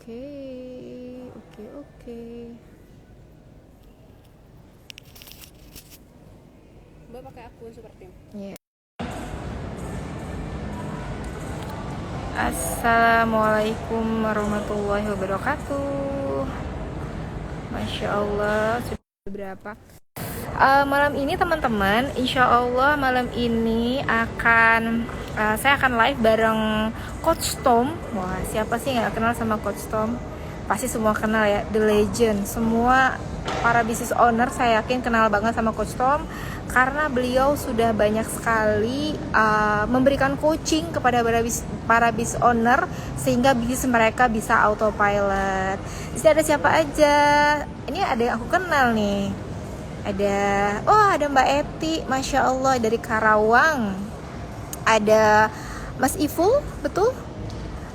Oke, oke, oke. Mbak pakai akun super team. Iya. Assalamualaikum warahmatullahi wabarakatuh. Masya Allah, sudah berapa? Malam ini teman-teman, insya Allah malam ini saya akan live bareng Coach Tom. Wah, siapa sih nggak kenal sama Coach Tom? Pasti semua kenal ya, the legend. Semua para business owner saya yakin kenal banget sama Coach Tom karena beliau sudah banyak sekali memberikan coaching kepada para business owner sehingga bisnis mereka bisa autopilot. Di sini ada siapa aja? Ini ada yang aku kenal nih. Ada Mbak Eti, Masya Allah, dari Karawang. Ada Mas Iful, betul?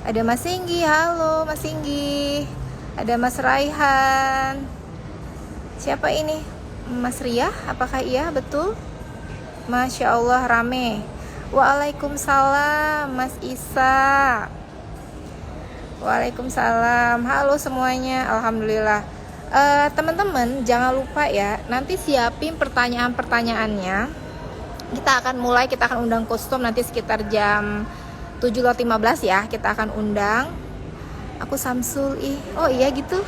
Ada Mas Singgi, halo Mas Singgi. Ada Mas Raihan. Siapa ini? Mas Ria, apakah iya? Betul? Masya Allah, rame. Waalaikumsalam Mas Isa. Waalaikumsalam. Halo semuanya, alhamdulillah. Teman-teman jangan lupa ya, nanti siapin pertanyaan-pertanyaannya. Kita akan undang kostum nanti sekitar jam 7.15 ya. Kita akan undang. Aku Samsul oh iya gitu.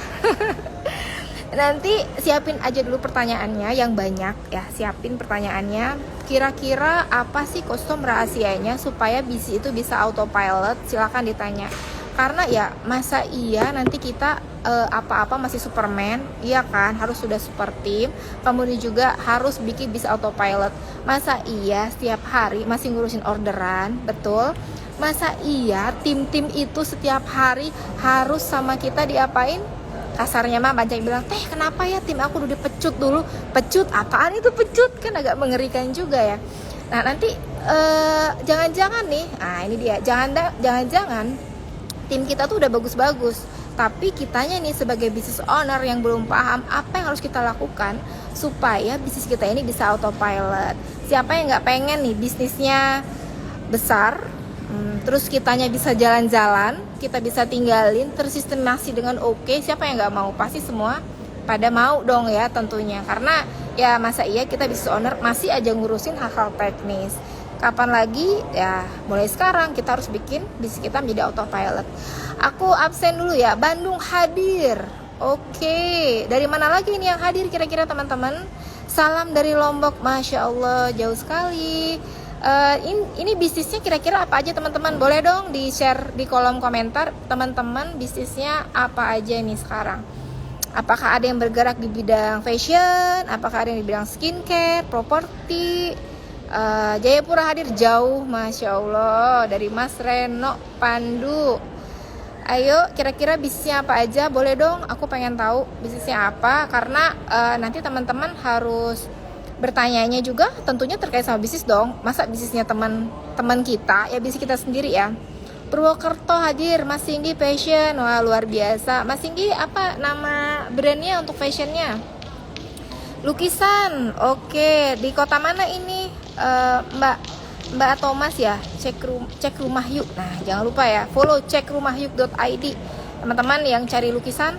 Nanti siapin aja dulu pertanyaannya yang banyak ya. Siapin pertanyaannya. Kira-kira apa sih kostum rahasianya supaya bisnis itu bisa autopilot? Silakan ditanya. Karena ya masa iya nanti kita apa-apa masih Superman, iya kan, harus sudah super team, kemudian juga harus bikin bisa autopilot. Masa iya setiap hari masih ngurusin orderan, betul? Masa iya tim-tim itu setiap hari harus sama kita diapain? Kasarnya mah banyak bilang, teh kenapa ya tim aku udah dipecut dulu. Pecut, apaan itu pecut? Kan agak mengerikan juga ya. Nah nanti jangan-jangan nih, nah ini dia, jangan-jangan tim kita tuh udah bagus-bagus, tapi kitanya nih sebagai business owner yang belum paham apa yang harus kita lakukan supaya bisnis kita ini bisa autopilot. Siapa yang nggak pengen nih bisnisnya besar, terus kitanya bisa jalan-jalan, kita bisa tinggalin, tersistemasi dengan oke. Siapa yang nggak mau? Pasti semua pada mau dong ya tentunya, karena ya masa iya kita business owner masih aja ngurusin hal-hal teknis. Kapan lagi? Ya mulai sekarang kita harus bikin bisnis kita menjadi autopilot. Aku absen dulu ya. Bandung hadir. Oke. Dari mana lagi ini yang hadir kira-kira teman-teman? Salam dari Lombok. Masya Allah, jauh sekali. Ini bisnisnya kira-kira apa aja teman-teman? Boleh dong di share di kolom komentar. Teman-teman bisnisnya apa aja nih sekarang? Apakah ada yang bergerak di bidang fashion? Apakah ada yang di bidang skincare, properti? Jayapura hadir jauh, Masya Allah, dari Mas Reno Pandu. Ayo kira-kira bisnisnya apa aja, boleh dong, aku pengen tahu bisnisnya apa. Karena nanti teman-teman harus bertanyanya juga tentunya terkait sama bisnis dong. Masa bisnisnya teman-teman kita, ya bisnis kita sendiri ya. Purwokerto hadir, Mas Singgi Fashion. Wah luar biasa. Mas Singgi apa nama brandnya untuk fashionnya? Lukisan, oke. Di kota mana ini? Mbak Thomas ya, cek rumah yuk. Nah jangan lupa ya, follow cekrumahYuk.id. Teman-teman yang cari lukisan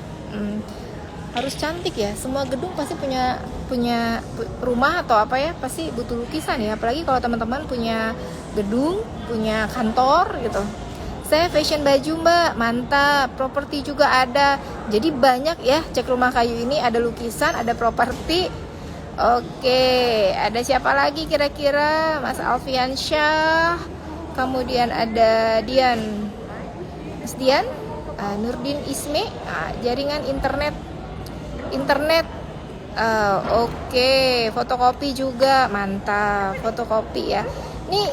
harus cantik ya. Semua gedung pasti punya rumah atau apa ya, pasti butuh lukisan ya. Apalagi kalau teman-teman punya gedung, punya kantor gitu. Saya fashion baju mbak, mantap. Properti juga ada. Jadi banyak ya, cek rumah kayu ini ada lukisan, ada properti. Oke, ada siapa lagi kira-kira? Mas Alfian Syah, kemudian ada Dian, Mas Dian, Nurdin Isme, jaringan internet, oke, fotokopi juga, mantap, fotokopi ya. Ini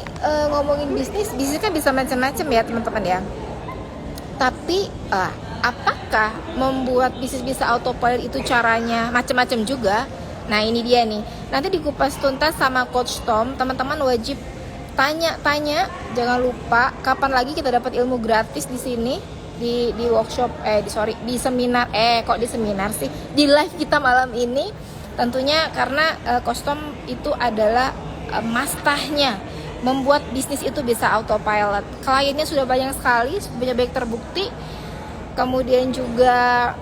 ngomongin bisnis kan bisa macam-macam ya teman-teman ya. Tapi apakah membuat bisnis bisa autopilot itu caranya macam-macam juga? Nah ini dia nih, nanti dikupas tuntas sama Coach Tom. Teman-teman wajib tanya-tanya, jangan lupa kapan lagi kita dapat ilmu gratis di sini di workshop di seminar kok di seminar sih, di live kita malam ini. Tentunya karena Coach Tom itu adalah mastahnya membuat bisnis itu bisa autopilot. Kliennya sudah banyak sekali, sudah banyak terbukti. kemudian juga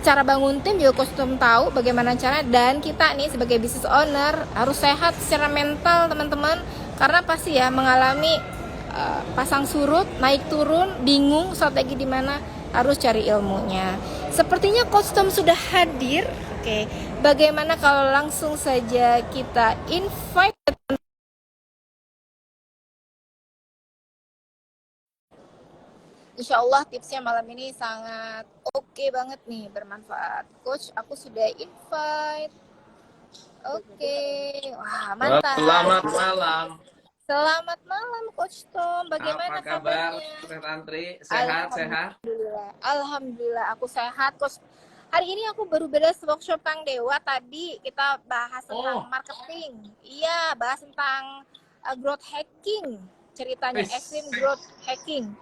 cara bangun tim juga kostum tahu bagaimana caranya. Dan kita nih sebagai business owner harus sehat secara mental teman-teman, karena pasti ya mengalami pasang surut, naik turun, bingung strategi di mana, harus cari ilmunya. Sepertinya kostum sudah hadir. Oke, bagaimana kalau langsung saja kita invite. Insya Allah tipsnya malam ini sangat oke banget nih, bermanfaat. Coach, aku sudah invite. Oke, wah mantap. Selamat malam. Selamat malam Coach Tom, bagaimana Apa kabar, kabarnya? Teh Tantri? Sehat? Alhamdulillah aku sehat Coach. Hari ini aku baru beres workshop Kang Dewa. Tadi kita bahas tentang marketing. Iya, bahas tentang growth hacking. Ceritanya extreme growth hacking.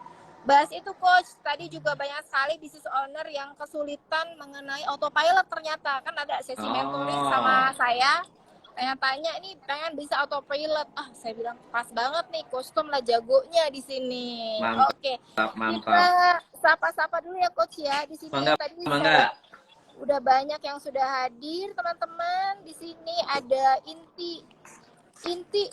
Bahas itu Coach. Tadi juga banyak sekali business owner yang kesulitan mengenai autopilot ternyata. Kan ada sesi mentoring sama saya. Tanya-tanya nih pengen bisa autopilot. Saya bilang pas banget nih, kostum lah jagonya di sini. Mantap, Oke. mantap. Kita sapa-sapa dulu ya Coach ya. Di sini tadi udah banyak yang sudah hadir teman-teman. Di sini ada Inti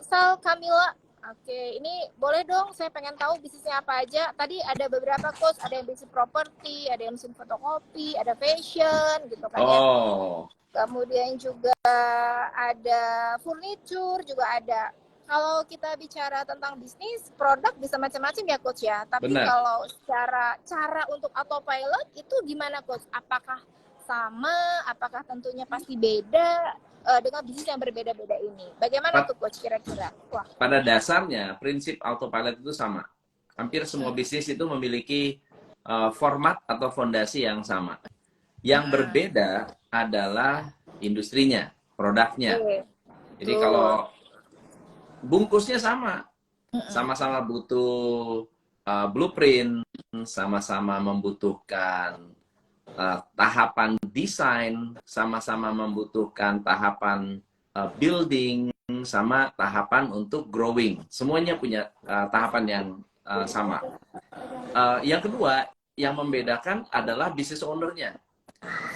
Sal Kamila. Oke, ini boleh dong, saya pengen tahu bisnisnya apa aja. Tadi ada beberapa Coach, ada yang bisnis properti, ada yang mesin fotokopi, ada fashion gitu kan ya. Kemudian juga ada furniture, juga ada. Kalau kita bicara tentang bisnis, produk bisa macam-macam ya Coach ya. Tapi kalau secara cara untuk autopilot itu gimana Coach? Apakah sama? Apakah tentunya pasti beda dengan bisnis yang berbeda-beda ini? Bagaimana tuh Coach kira-kira? Wah. Pada dasarnya prinsip autopilot itu sama. Hampir semua bisnis itu memiliki format atau fondasi yang sama. Yang berbeda adalah industrinya, produknya. Jadi kalau bungkusnya sama-sama butuh blueprint, sama-sama membutuhkan tahapan desain, sama-sama membutuhkan tahapan building, sama tahapan untuk growing. Semuanya punya tahapan yang sama. Yang kedua, yang membedakan adalah business owner-nya.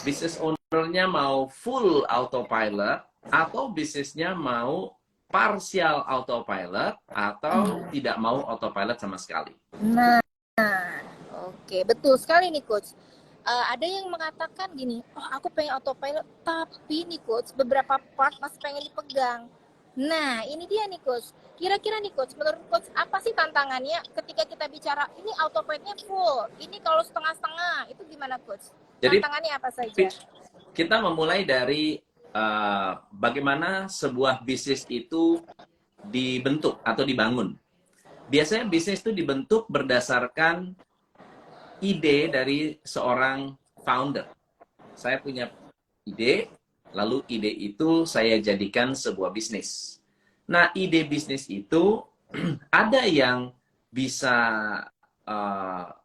Business owner-nya mau full autopilot atau bisnisnya mau partial autopilot atau tidak mau autopilot sama sekali. Nah, oke, betul sekali nih Coach. Ada yang mengatakan gini, aku pengen autopilot, tapi nih Coach, beberapa part masih pengen dipegang. Nah, ini dia nih Coach. Kira-kira nih Coach, menurut Coach, apa sih tantangannya ketika kita bicara, ini autopilotnya full, ini kalau setengah-setengah, itu gimana Coach? Jadi, tantangannya apa saja? Kita memulai dari bagaimana sebuah bisnis itu dibentuk atau dibangun. Biasanya bisnis itu dibentuk berdasarkan ide dari seorang founder. Saya punya ide, lalu ide itu saya jadikan sebuah bisnis. Nah, ide bisnis itu ada yang bisa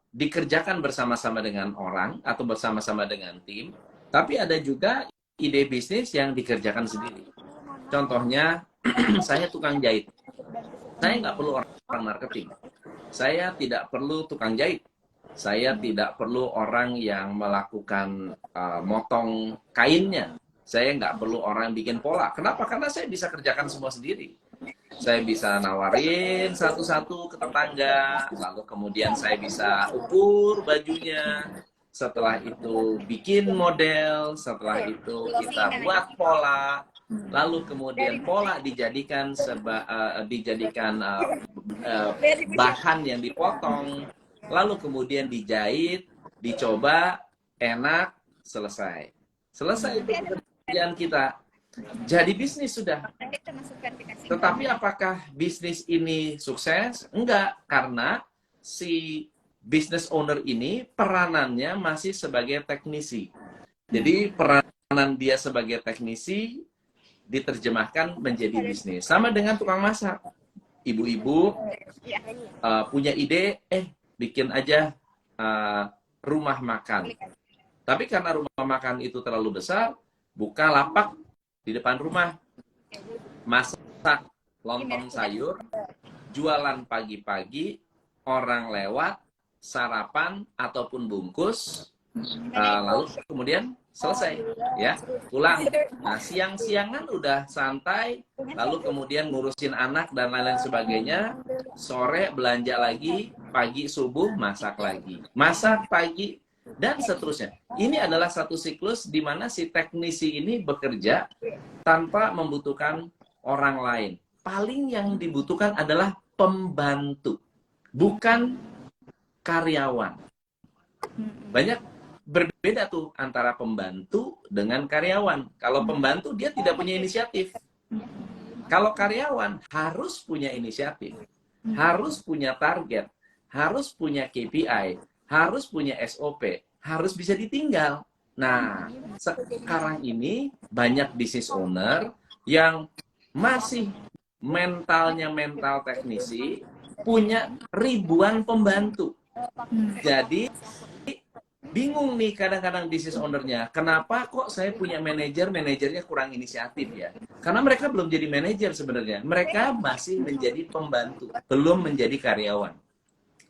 dikerjakan bersama-sama dengan orang atau bersama-sama dengan tim, tapi ada juga ide bisnis yang dikerjakan sendiri. Contohnya, saya tukang jahit. Saya nggak perlu orang marketing. Saya tidak perlu tukang jahit. Saya tidak perlu orang yang melakukan motong kainnya. Saya nggak perlu orang bikin pola. Kenapa? Karena saya bisa kerjakan semua sendiri. Saya bisa nawarin satu-satu ke tetangga, lalu kemudian saya bisa ukur bajunya, setelah itu bikin model, setelah itu kita buat pola, lalu kemudian pola dijadikan bahan yang dipotong, lalu kemudian dijahit, dicoba, enak, selesai. Selesai itu pekerjaan kita. Jadi bisnis sudah. Tetapi apakah bisnis ini sukses? Enggak, karena si business owner ini peranannya masih sebagai teknisi. Jadi peranan dia sebagai teknisi diterjemahkan menjadi bisnis. Sama dengan tukang masak. Ibu-ibu punya ide, bikin aja rumah makan. Tapi karena rumah makan itu terlalu besar, buka lapak di depan rumah, masak lontong sayur, jualan pagi-pagi, orang lewat, sarapan ataupun bungkus, lalu kemudian selesai, ya, pulang. Nah, siang-siangan udah santai, lalu kemudian ngurusin anak dan lain-lain sebagainya. Sore belanja lagi, pagi subuh masak lagi, masak pagi, dan seterusnya. Ini adalah satu siklus di mana si teknisi ini bekerja tanpa membutuhkan orang lain. Paling yang dibutuhkan adalah pembantu, bukan karyawan. Banyak berbeda tuh antara pembantu dengan karyawan. Kalau pembantu dia tidak punya inisiatif. Kalau karyawan harus punya inisiatif, harus punya target, harus punya KPI, harus punya SOP, harus bisa ditinggal. Nah, sekarang ini banyak business owner yang masih mentalnya mental teknisi, punya ribuan pembantu. Jadi bingung nih kadang-kadang business ownernya, kenapa kok saya punya manajernya kurang inisiatif ya? Karena mereka belum jadi manajer sebenarnya, mereka masih menjadi pembantu, belum menjadi karyawan.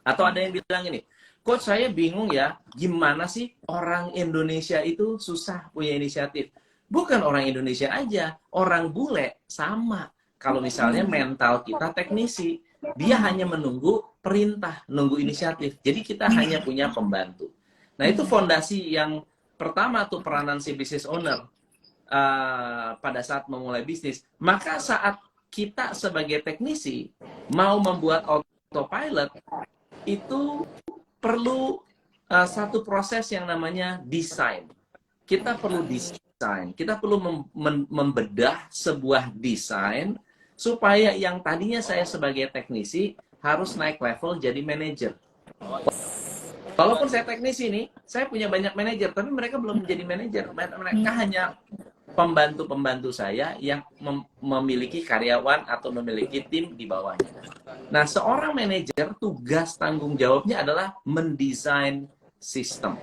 Atau ada yang bilang ini, kok saya bingung ya, gimana sih orang Indonesia itu susah punya inisiatif? Bukan orang Indonesia aja, orang bule sama. Kalau misalnya mental kita teknisi, dia hanya menunggu perintah, nunggu inisiatif. Jadi kita hanya punya pembantu. Nah, itu fondasi yang pertama tuh peranan si business owner pada saat memulai bisnis. Maka saat kita sebagai teknisi mau membuat autopilot, itu perlu satu proses yang namanya desain. Kita perlu desain, kita perlu membedah sebuah desain supaya yang tadinya saya sebagai teknisi harus naik level jadi manajer. Walaupun saya teknisi nih, saya punya banyak manajer, tapi mereka belum menjadi manajer. Mereka hanya pembantu-pembantu saya yang memiliki karyawan atau memiliki tim di bawahnya. Nah, seorang manajer tugas tanggung jawabnya adalah mendesain sistem.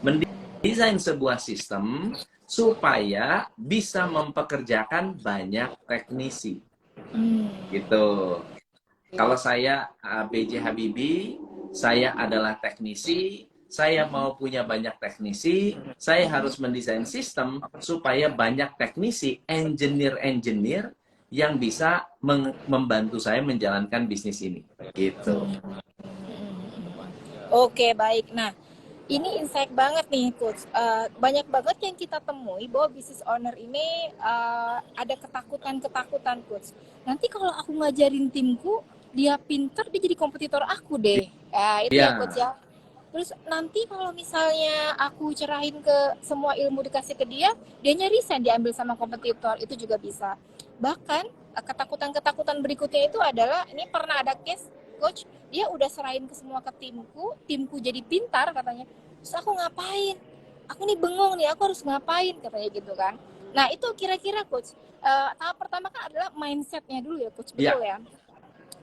Mendesain sebuah sistem supaya bisa mempekerjakan banyak teknisi. Gitu. Kalau saya B.J. Habibie, saya adalah teknisi, saya mau punya banyak teknisi, saya harus mendesain sistem supaya banyak teknisi, engineer yang bisa membantu saya menjalankan bisnis ini. Gitu. Oke, baik. Nah, ini insight banget nih, Coach. Banyak banget yang kita temui bahwa business owner ini ada ketakutan, Coach. Nanti kalau aku ngajarin timku, dia pinter, dia jadi kompetitor aku deh. Itu ya, Coach ya. Terus nanti kalau misalnya aku cerahin ke semua ilmu dikasih ke dia, dia resign, diambil sama kompetitor, itu juga bisa. Bahkan ketakutan berikutnya itu adalah, ini pernah ada case, Coach, dia udah serahin ke semua ke timku jadi pintar katanya. Terus aku ngapain? Aku nih bengong nih, aku harus ngapain katanya gitu kan. Nah, itu kira-kira, Coach, tahap pertama kan adalah mindsetnya dulu ya, Coach, betul ya?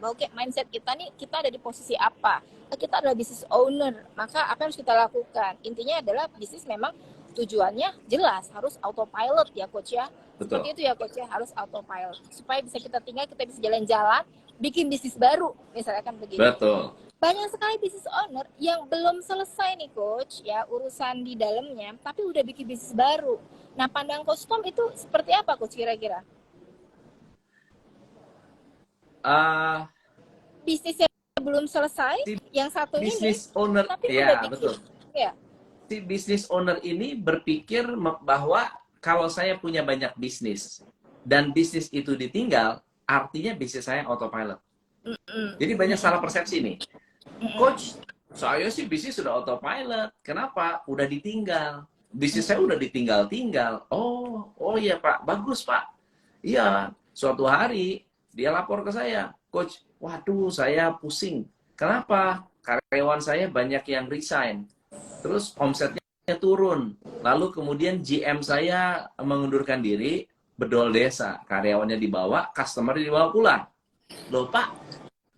Bahwa mindset kita nih, kita ada di posisi apa, kita adalah business owner, maka apa yang harus kita lakukan? Intinya adalah bisnis memang tujuannya jelas, harus autopilot ya, Coach ya. Betul. Seperti itu ya, Coach ya, harus autopilot supaya bisa kita tinggal, kita bisa jalan-jalan, bikin bisnis baru, misalnya kan begitu. Betul. Banyak sekali business owner yang belum selesai nih, Coach ya, urusan di dalamnya, tapi udah bikin bisnis baru. Nah, pandang Coach itu seperti apa, Coach, kira-kira? Bisnisnya belum selesai, yang satu business ini, owner, tapi ya udah bikin. betul. Ya. Si business owner ini berpikir bahwa kalau saya punya banyak bisnis dan bisnis itu ditinggal, artinya bisnis saya autopilot. Jadi banyak salah persepsi nih. Coach, saya sih bisnis sudah autopilot. Kenapa? Udah ditinggal. Bisnis saya udah ditinggal-tinggal. Oh iya Pak, bagus Pak. Iya, suatu hari dia lapor ke saya, Coach, waduh saya pusing. Kenapa? Karyawan saya banyak yang resign. Terus omsetnya turun. Lalu kemudian GM saya mengundurkan diri, bedol desa. Karyawannya dibawa, customer dibawa pulang. Loh Pak,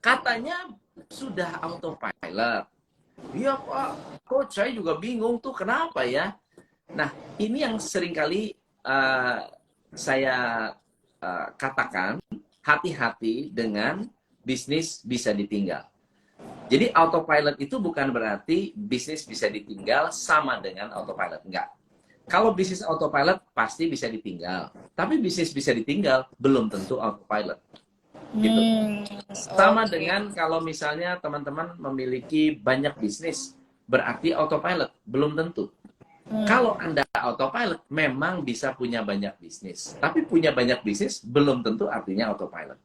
katanya sudah autopilot. Iya Pak, Coach saya juga bingung tuh kenapa ya. Nah, ini yang seringkali saya katakan, hati-hati dengan bisnis bisa ditinggal. Jadi autopilot itu bukan berarti bisnis bisa ditinggal sama dengan autopilot. Enggak. Kalau bisnis autopilot pasti bisa ditinggal. Tapi bisnis bisa ditinggal belum tentu autopilot. Gitu. Sama Oke. dengan kalau misalnya teman-teman memiliki banyak bisnis, berarti autopilot belum tentu. Kalau Anda autopilot, memang bisa punya banyak bisnis. Tapi punya banyak bisnis belum tentu artinya autopilot.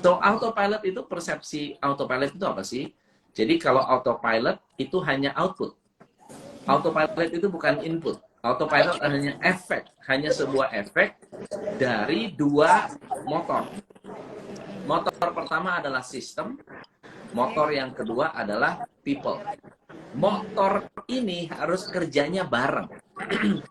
So, autopilot itu persepsi autopilot itu apa sih? Jadi kalau autopilot itu hanya output. Autopilot itu bukan input. Autopilot hanya efek, hanya sebuah efek dari dua motor. Motor pertama adalah sistem, motor yang kedua adalah people. Motor ini harus kerjanya bareng.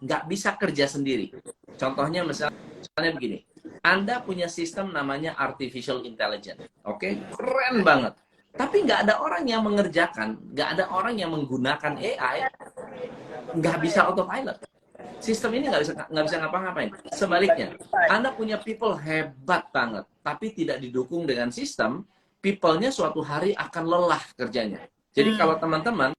Nggak bisa kerja sendiri. Contohnya misalnya begini. Anda punya sistem namanya artificial intelligence. Oke? Keren banget. Tapi nggak ada orang yang mengerjakan, nggak ada orang yang menggunakan AI, nggak bisa autopilot. Sistem ini nggak bisa ngapa-ngapain. Sebaliknya, Anda punya people hebat banget, tapi tidak didukung dengan sistem, people-nya suatu hari akan lelah kerjanya. Jadi kalau teman-teman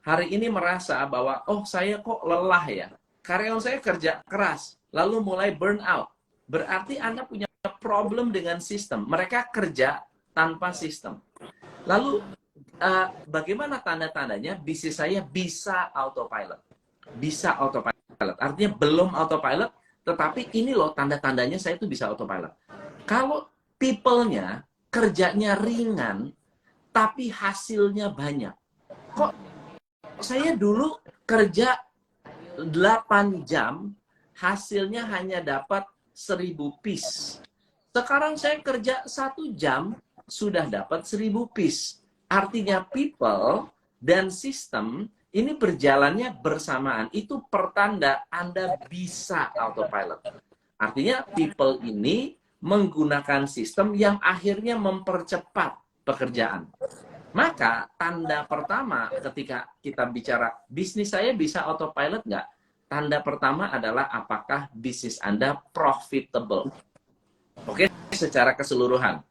hari ini merasa bahwa, oh saya kok lelah ya, karyawan saya kerja keras, lalu mulai burn out, berarti Anda punya problem dengan sistem. Mereka kerja tanpa sistem. Lalu, bagaimana tanda-tandanya bisnis saya bisa autopilot? Bisa autopilot. Artinya belum autopilot, tetapi ini loh tanda-tandanya saya itu bisa autopilot. Kalau people-nya kerjanya ringan, tapi hasilnya banyak. Kok saya dulu kerja 8 jam, hasilnya hanya dapat 1000 piece. Sekarang saya kerja 1 jam, sudah dapat 1000 piece. Artinya people dan sistem ini berjalannya bersamaan. Itu pertanda Anda bisa autopilot. Artinya people ini menggunakan sistem yang akhirnya mempercepat pekerjaan. Maka tanda pertama ketika kita bicara bisnis saya bisa autopilot nggak? Tanda pertama adalah apakah bisnis Anda profitable. Oke, secara keseluruhan.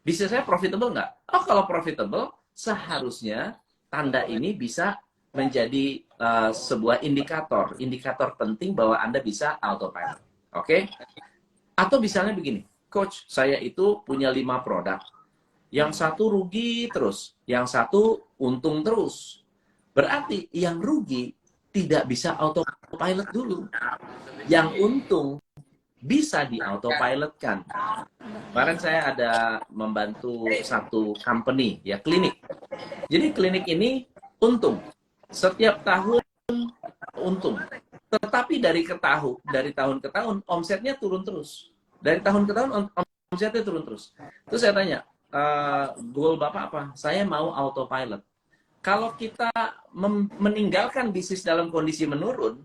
Bisnis saya profitable nggak? Oh, kalau profitable, seharusnya tanda ini bisa menjadi sebuah indikator penting bahwa Anda bisa autopilot. Oke? Atau misalnya begini, Coach, saya itu punya 5 produk. Yang satu rugi terus, yang satu untung terus. Berarti yang rugi tidak bisa autopilot dulu. Yang untung bisa di-autopilotkan. Kemarin saya ada membantu satu company, ya klinik. Jadi klinik ini untung. Setiap tahun untung. Tetapi dari tahun ke tahun omsetnya turun terus. Dari tahun ke tahun omsetnya turun terus. Terus saya tanya, goal Bapak apa? Saya mau autopilot. Kalau kita meninggalkan bisnis dalam kondisi menurun,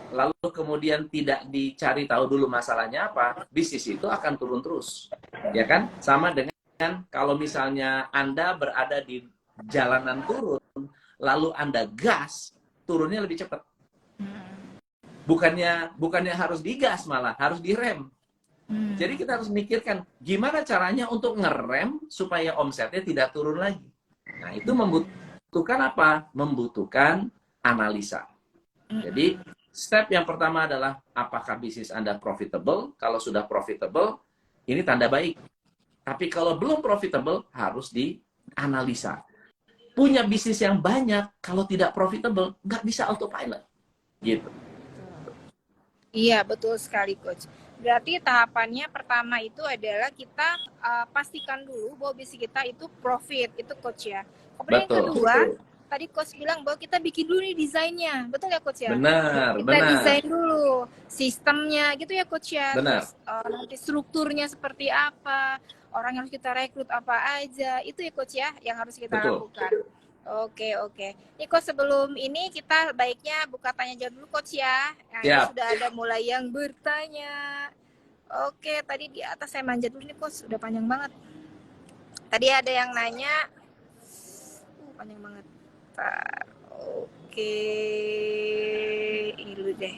lalu kemudian tidak dicari tahu dulu masalahnya apa, bisnis itu akan turun terus. Ya kan? Sama dengan kalau misalnya Anda berada di jalanan turun, lalu Anda gas, turunnya lebih cepat. Bukannya harus digas, malah harus direm. Jadi kita harus mikirkan gimana caranya untuk ngerem supaya omsetnya tidak turun lagi. Nah, itu membutuhkan apa? Membutuhkan analisa. Jadi step yang pertama adalah apakah bisnis Anda profitable? Kalau sudah profitable, ini tanda baik. Tapi kalau belum profitable, harus dianalisa. Punya bisnis yang banyak, kalau tidak profitable, nggak bisa autopilot. Gitu. Iya, betul sekali, Coach. Berarti tahapannya pertama itu adalah kita pastikan dulu bahwa bisnis kita itu profit, itu Coach ya. Kemudian yang kedua, tadi Coach bilang bahwa kita bikin dulu nih desainnya. Betul ya, Coach ya? Benar, kita desain dulu sistemnya gitu ya, Coach ya. Benar. Terus nanti strukturnya seperti apa, orang yang harus kita rekrut apa aja. Itu ya, Coach ya, yang harus kita lakukan. Oke. Ini Coach, sebelum ini kita baiknya buka tanya jawab dulu, Coach ya. Nah, ini sudah ada mulai yang bertanya. Oke, tadi di atas saya manjat dulu nih, Coach. Udah panjang banget. Tadi ada yang nanya. Panjang banget. Oke. Ini dulu deh.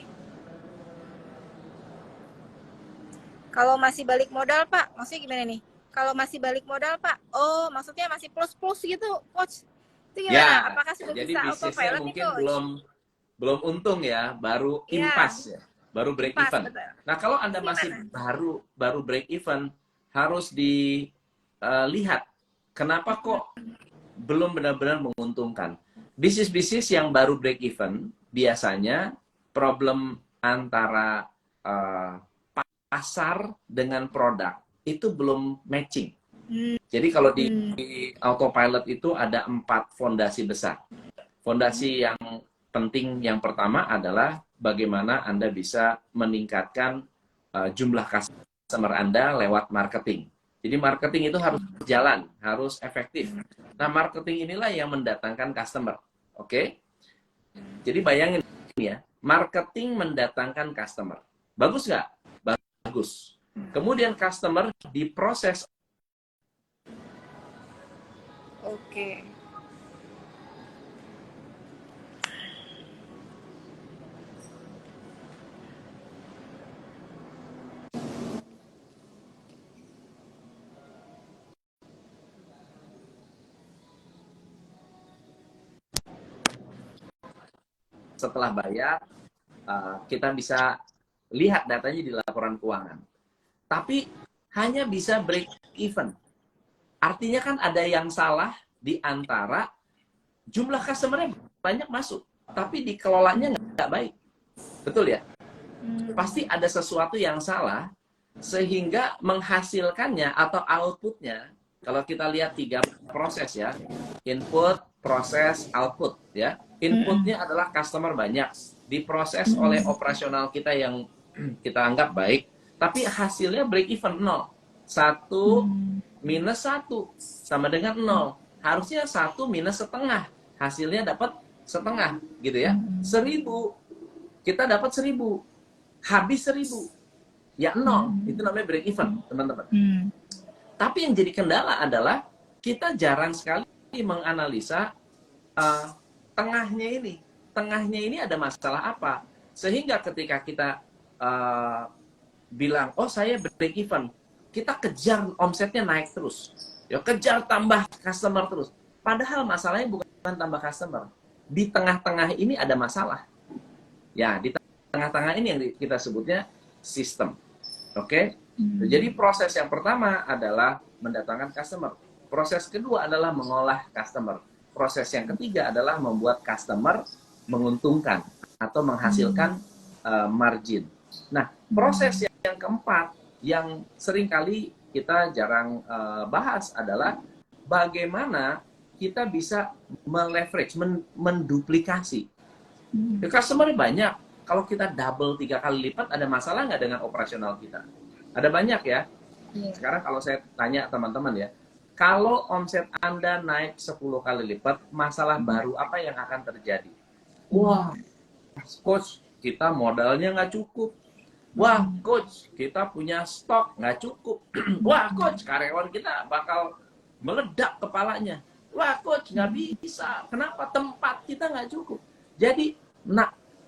Kalau masih balik modal, Pak, maksudnya gimana nih? kalau masih balik modal Pak? Oh, maksudnya masih plus-plus gitu, Coach. Itu gimana? Ya, Apakah sudah jadi bisa bisnisnya autopilot nih, mungkin Coach? belum untung ya, baru Iya, impas ya, baru break pas, even. betul. Nah, kalau Anda Itu masih gimana? baru break even, harus dilihat kenapa kok belum benar-benar menguntungkan. Bisnis-bisnis yang baru break even biasanya problem antara pasar dengan produk itu belum matching. Jadi kalau di autopilot itu ada 4 fondasi besar. Fondasi yang penting yang pertama adalah bagaimana Anda bisa meningkatkan jumlah customer Anda lewat marketing. Jadi marketing itu harus jalan, harus efektif. Nah, marketing inilah yang mendatangkan customer. Oke? Jadi bayangin ya, marketing mendatangkan customer. Bagus nggak? Bagus. Kemudian customer diproses. Oke. Setelah bayar, kita bisa lihat datanya di laporan keuangan. Tapi hanya bisa break even. Artinya kan ada yang salah di antara jumlah customer-nya banyak masuk, tapi dikelolanya nggak baik. Betul ya? Pasti ada sesuatu yang salah, sehingga menghasilkannya atau outputnya, kalau kita lihat 3 proses ya, input, proses, output ya. Inputnya adalah customer banyak, diproses oleh operasional kita yang kita anggap baik, tapi hasilnya break even 0. 1 minus 1 sama dengan 0. Harusnya 1 minus setengah, hasilnya dapat setengah gitu ya. 1000, kita dapat 1000, habis 1000, ya 0. Itu namanya break even, teman-teman. Tapi yang jadi kendala adalah kita jarang sekali menganalisa tengahnya ini. Tengahnya ini ada masalah apa? Sehingga ketika kita bilang, oh saya break even, kita kejar omsetnya naik terus. Ya, kejar tambah customer terus. Padahal masalahnya bukan tambah customer. Di tengah-tengah ini ada masalah. Ya, di tengah-tengah ini yang kita sebutnya sistem. Oke? Jadi proses yang pertama adalah mendatangkan customer. Proses kedua adalah mengolah customer. Proses yang ketiga adalah membuat customer menguntungkan atau menghasilkan margin. Nah, proses yang keempat yang seringkali kita jarang bahas adalah bagaimana kita bisa meleverage, menduplikasi. Customer banyak. Kalau kita double 3 kali lipat, ada masalah nggak dengan operasional kita? Ada banyak ya. Sekarang kalau saya tanya teman-teman ya, kalau omset Anda naik 10 kali lipat, masalah baru apa yang akan terjadi? Wah, coach, kita modalnya nggak cukup. Wah, coach, kita punya stok nggak cukup. Wah, coach, karyawan kita bakal meledak kepalanya. Wah, coach, nggak bisa. Kenapa? Tempat kita nggak cukup. Jadi,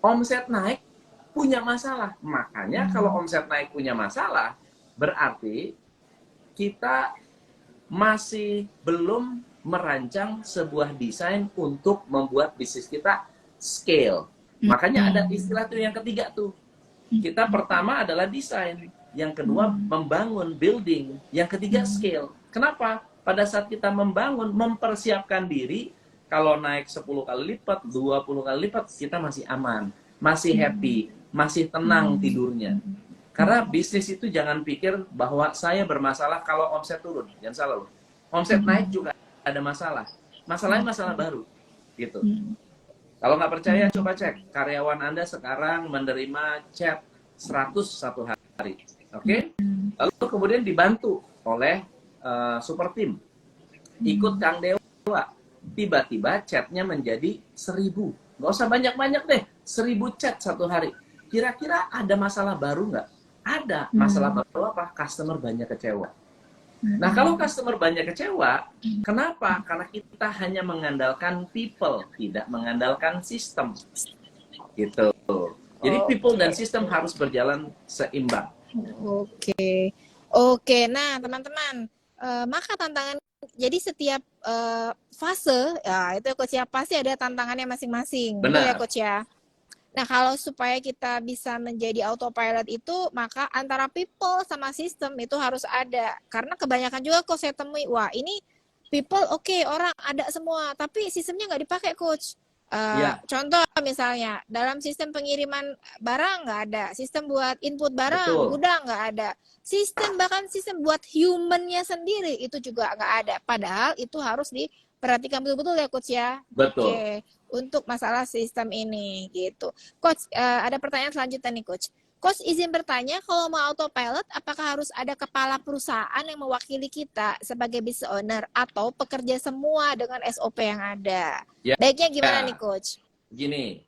omset naik punya masalah. Makanya kalau omset naik punya masalah, berarti kita masih belum merancang sebuah desain untuk membuat bisnis kita scale. Makanya ada istilah tuh yang ketiga tuh. Kita pertama adalah desain, yang kedua membangun, building, yang ketiga scale. Kenapa? Pada saat kita membangun, mempersiapkan diri, kalau naik 10 kali lipat, 20 kali lipat, kita masih aman, masih happy, masih tenang tidurnya. Karena bisnis itu jangan pikir bahwa saya bermasalah kalau omset turun. Jangan salah loh. Omset naik juga ada masalah. Masalahnya masalah baru. Gitu. Kalau nggak percaya, coba cek. Karyawan Anda sekarang menerima chat 100 satu hari. Oke? Lalu kemudian dibantu oleh super team. Ikut Kang Dewa. Tiba-tiba chatnya menjadi 1000. Nggak usah banyak-banyak deh. 1000 chat satu hari. Kira-kira ada masalah baru nggak? Ada. Masalah baru apa? Customer banyak kecewa. Nah, kalau customer banyak kecewa, kenapa? Karena kita hanya mengandalkan people, tidak mengandalkan sistem. Gitu. Jadi people dan sistem harus berjalan seimbang. Oke. Oke, nah teman-teman, Maka tantangan, jadi setiap fase ya itu ya coach ya, pasti ada tantangannya masing-masing. Betul ya Benar. coach ya. Nah, kalau supaya kita bisa menjadi autopilot itu, maka antara people sama sistem itu harus ada. Karena kebanyakan juga kok saya temui, wah ini people oke, orang ada semua, tapi sistemnya nggak dipakai coach. Iya, Contoh misalnya, dalam sistem pengiriman barang nggak ada, sistem buat input barang, betul. gudang nggak ada, bahkan sistem buat humannya sendiri itu juga nggak ada. Padahal itu harus diperhatikan betul-betul ya coach ya. Betul. Oke, untuk masalah sistem ini gitu. Coach, ada pertanyaan selanjutnya nih Coach. Coach izin bertanya, kalau mau autopilot, apakah harus ada kepala perusahaan yang mewakili kita sebagai business owner atau pekerja semua dengan SOP yang ada? Ya, Baiknya gimana nih Coach? gini,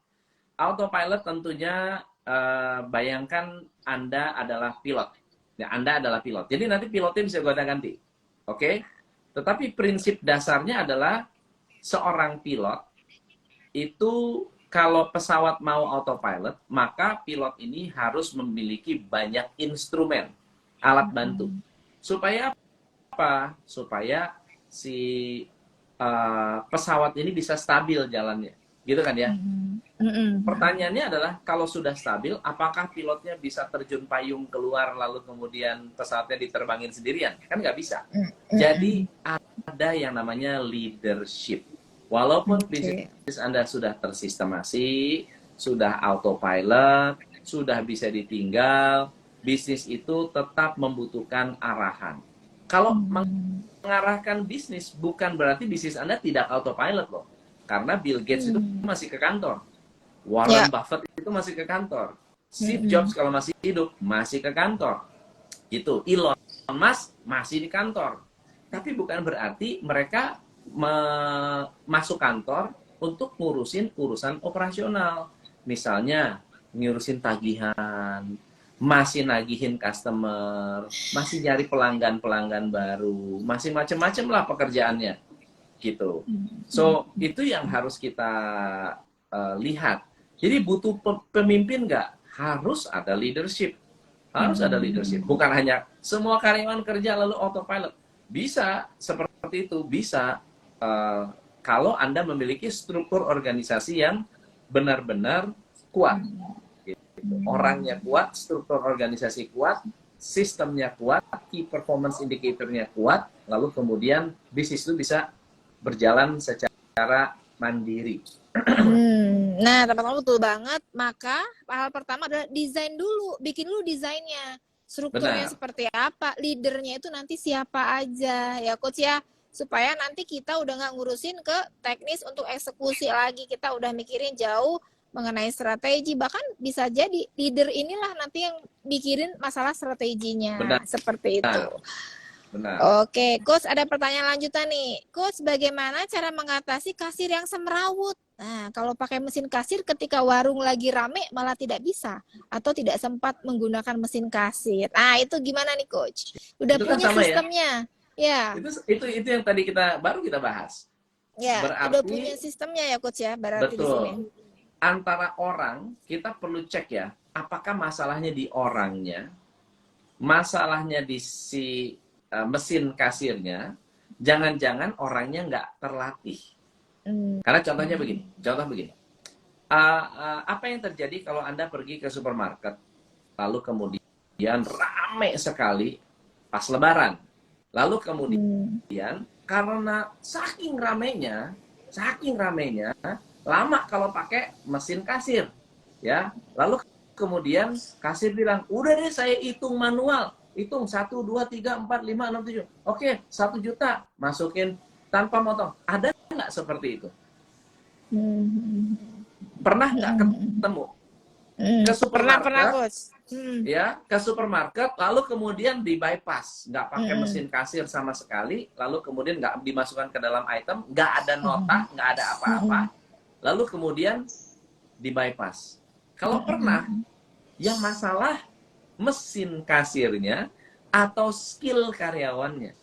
autopilot tentunya bayangkan Anda adalah pilot. Ya, Anda adalah pilot. Jadi nanti pilotnya bisa gonta-ganti. Oke? Tetapi prinsip dasarnya adalah seorang pilot itu kalau pesawat mau autopilot, maka pilot ini harus memiliki banyak instrumen, alat bantu. Supaya apa? Supaya si pesawat ini bisa stabil jalannya. Gitu kan ya? Pertanyaannya adalah, kalau sudah stabil, apakah pilotnya bisa terjun payung keluar lalu kemudian pesawatnya diterbangin sendirian? Kan nggak bisa. Jadi ada yang namanya leadership. Walaupun bisnis Anda sudah tersistemasi, sudah autopilot, sudah bisa ditinggal, bisnis itu tetap membutuhkan arahan. Kalau mengarahkan bisnis, bukan berarti bisnis Anda tidak autopilot loh. Karena Bill Gates itu masih ke kantor. Warren Buffett itu masih ke kantor. Steve Jobs kalau masih hidup, masih ke kantor. Gitu. Elon Musk masih di kantor. Tapi bukan berarti mereka masuk kantor untuk ngurusin urusan operasional. Misalnya, ngurusin tagihan, masih nagihin customer, masih nyari pelanggan-pelanggan baru, masih macam-macam lah pekerjaannya. Gitu. So, itu yang harus kita lihat. Jadi butuh pemimpin nggak? Harus ada leadership. Harus ada leadership. Bukan hanya semua karyawan kerja lalu autopilot. Bisa seperti itu, bisa kalau Anda memiliki struktur organisasi yang benar-benar kuat. Gitu. Orangnya kuat, struktur organisasi kuat, sistemnya kuat, key performance indicator-nya kuat, lalu kemudian bisnis itu bisa berjalan secara mandiri. Nah, teman-teman betul banget. Maka hal pertama adalah desain dulu, bikin dulu desainnya. Strukturnya Benar. seperti apa, leadernya itu nanti siapa aja ya coach ya, supaya nanti kita udah nggak ngurusin ke teknis untuk eksekusi lagi, kita udah mikirin jauh mengenai strategi, bahkan bisa jadi leader inilah nanti yang mikirin masalah strateginya. Benar. Seperti itu. Benar. Oke, Coach ada pertanyaan lanjutan nih. Coach, bagaimana cara mengatasi kasir yang semrawut? Nah, kalau pakai mesin kasir ketika warung lagi rame malah tidak bisa atau tidak sempat menggunakan mesin kasir. Nah, itu gimana nih, Coach? Udah Itu kan punya sama sistemnya? Ya. Itu yang tadi baru kita bahas. Ya, berarti, udah punya sistemnya ya, Coach ya, berarti betul. di sini. Antara orang, kita perlu cek ya, apakah masalahnya di orangnya, masalahnya di si mesin kasirnya, jangan-jangan orangnya nggak terlatih. Karena contoh begini, apa yang terjadi kalau Anda pergi ke supermarket, lalu kemudian rame sekali pas Lebaran, lalu kemudian karena saking ramenya, lama kalau pakai mesin kasir, ya, lalu kemudian kasir bilang, udah deh saya hitung manual. Hitung 1, 2, 3, 4, 5, 6, 7. Oke, 1 juta. Masukin tanpa motong. Ada nggak seperti itu? Pernah nggak ketemu? Ke supermarket, pernah, Coach. Ya, ke supermarket, lalu kemudian di bypass. Nggak pakai mesin kasir sama sekali, lalu kemudian nggak dimasukkan ke dalam item, nggak ada nota, nggak ada apa-apa. Lalu kemudian di bypass. Kalau pernah, yang masalah mesin kasirnya atau skill karyawannya.